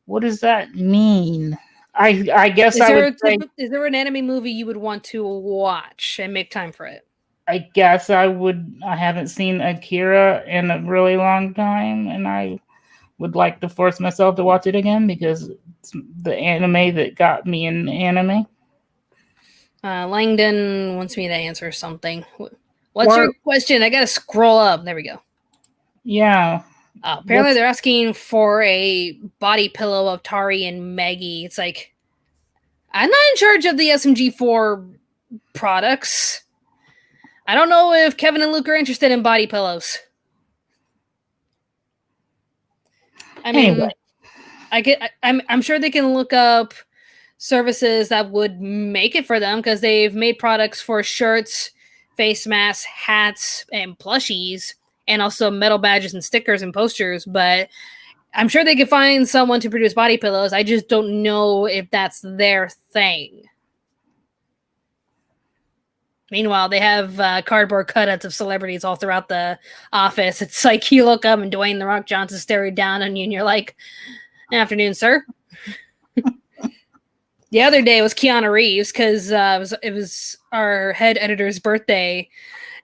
What does that mean? I guess I would say, is there an anime movie you would want to watch and make time for it? I guess I would. I haven't seen Akira in a really long time, and I would like to force myself to watch it again because it's the anime that got me in anime. Langdon wants me to answer something. What's your question? I gotta scroll up. There we go. Yeah. Apparently they're asking for a body pillow of Tari and Maggie. It's like, I'm not in charge of the SMG4 products. I don't know if Kevin and Luke are interested in body pillows. I mean, anyway. I'm sure they can look up services that would make it for them because they've made products for shirts, face masks, hats, and plushies, and also metal badges and stickers and posters. But I'm sure they could find someone to produce body pillows. I just don't know if that's their thing. Meanwhile, they have cardboard cutouts of celebrities all throughout the office. It's like you look up and Dwayne "The Rock" Johnson staring down on you, and you're like, "Afternoon, sir." The other day was Keanu Reeves because it was our head editor's birthday,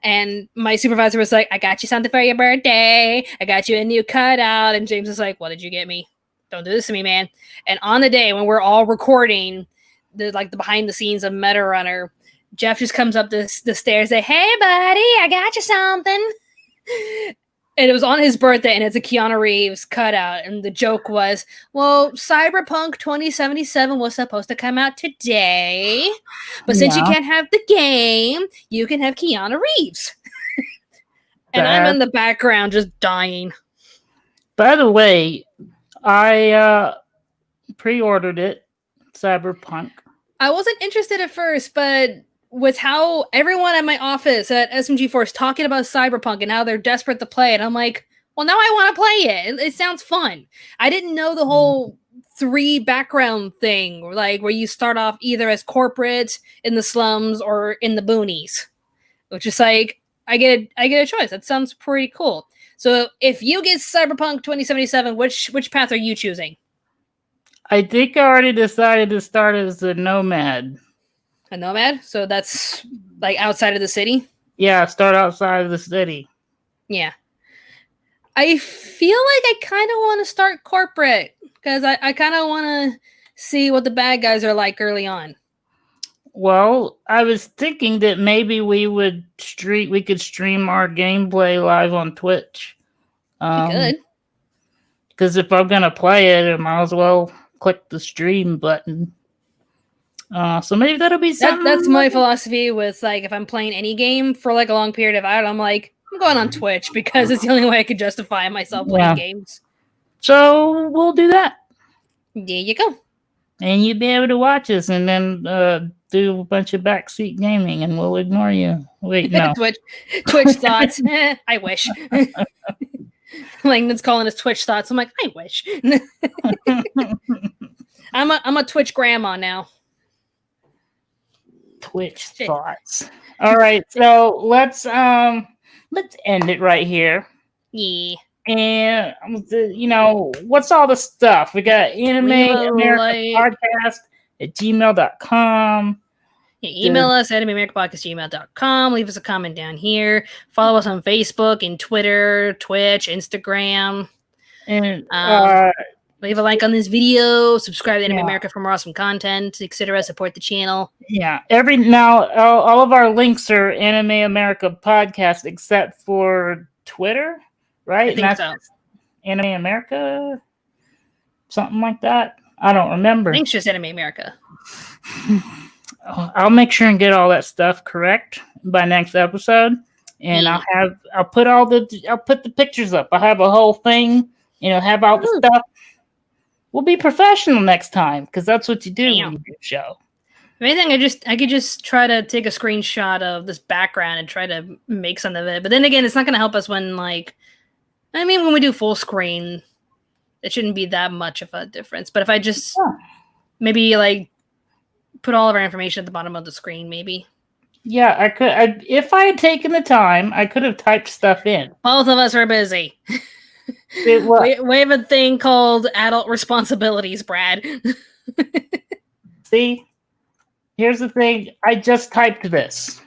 and my supervisor was like, "I got you something for your birthday. I got you a new cutout." And James was like, "What did you get me? Don't do this to me, man." And on the day when we're all recording the behind the scenes of Meta Runner, Jeff just comes up the stairs and say, "Hey, buddy, I got you something." And it was on his birthday, and it's a Keanu Reeves cutout. And the joke was, well, Cyberpunk 2077 was supposed to come out today, but since you can't have the game, you can have Keanu Reeves. And I'm in the background just dying. By the way, I pre-ordered it, Cyberpunk. I wasn't interested at first, but with how everyone at my office at SMG4 is talking about Cyberpunk and how they're desperate to play it, I'm like, well, now I want to play it. It sounds fun. I didn't know the whole 3 background thing, like where you start off either as corporate in the slums or in the boonies, which is like, I get a choice. That sounds pretty cool. So if you get Cyberpunk 2077, which path are you choosing? I think I already decided to start as a nomad. A nomad? So that's like outside of the city? Yeah, start outside of the city. Yeah. I feel like I kind of want to start corporate because I kind of want to see what the bad guys are like early on. Well, I was thinking that maybe we could stream our gameplay live on Twitch. We could. Because if I'm going to play it, I might as well click the stream button. So maybe that'll be something. That's my philosophy with, like, if I'm playing any game for like a long period of time, I'm like, I'm going on Twitch because it's the only way I could justify myself playing games. So we'll do that. There you go. And you'll be able to watch us and then do a bunch of backseat gaming and we'll ignore you. Wait, no. Twitch thoughts. I wish. Langdon's calling us Twitch thoughts. I'm like, I wish. I'm a Twitch grandma now. Twitch thoughts. All right, so let's end it right here. Yeah. And what's all the stuff? We got Anime America Podcast at gmail.com. Email us at animeamericapodcast@gmail.com. Leave us a comment down here. Follow us on Facebook and Twitter, Twitch, Instagram. And leave a like on this video. Subscribe to Anime America for more awesome content, etc. Support the channel. Yeah. All of our links are Anime America Podcast except for Twitter, right? I think so. Anime America, something like that. I don't remember. I think it's just Anime America. I'll make sure and get all that stuff correct by next episode, and I'll put the pictures up. I'll have a whole thing, have all the stuff. We'll be professional next time because that's what you do when you do a show. If anything, I could just try to take a screenshot of this background and try to make something of it. But then again, it's not going to help us when when we do full screen, it shouldn't be that much of a difference. But if I just maybe put all of our information at the bottom of the screen, maybe. Yeah, I could. If I had taken the time, I could have typed stuff in. Both of us are busy. We have a thing called adult responsibilities, Brad. See? Here's the thing. I just typed this.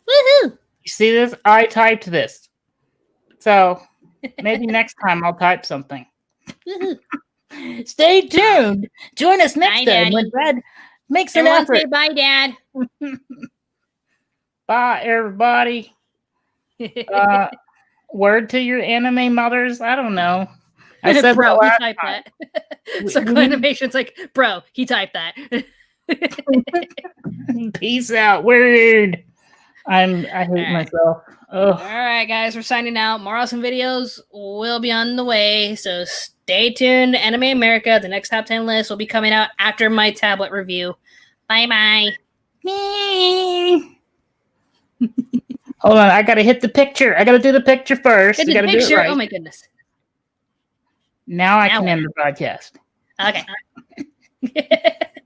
Woohoo! You see this? I typed this. So maybe next time I'll type something. Woohoo! Stay tuned. Join us next Bye, time Daddy. when Brad makes an Everyone effort. say bye, Dad. Bye, everybody. Word to your anime mothers? I don't know. I said bro, that he typed time. that. Circle Animation's bro, he typed that. Peace out. Word. I hate myself. Ugh. All right, guys, we're signing out. More awesome videos will be on the way, so stay tuned. Anime America, the next top 10 list will be coming out after my tablet review. Bye-bye. Hold on, I gotta hit the picture. I gotta do the picture first. Hit I the gotta do picture. it right. Oh my goodness. Now I can what? end the broadcast. Okay.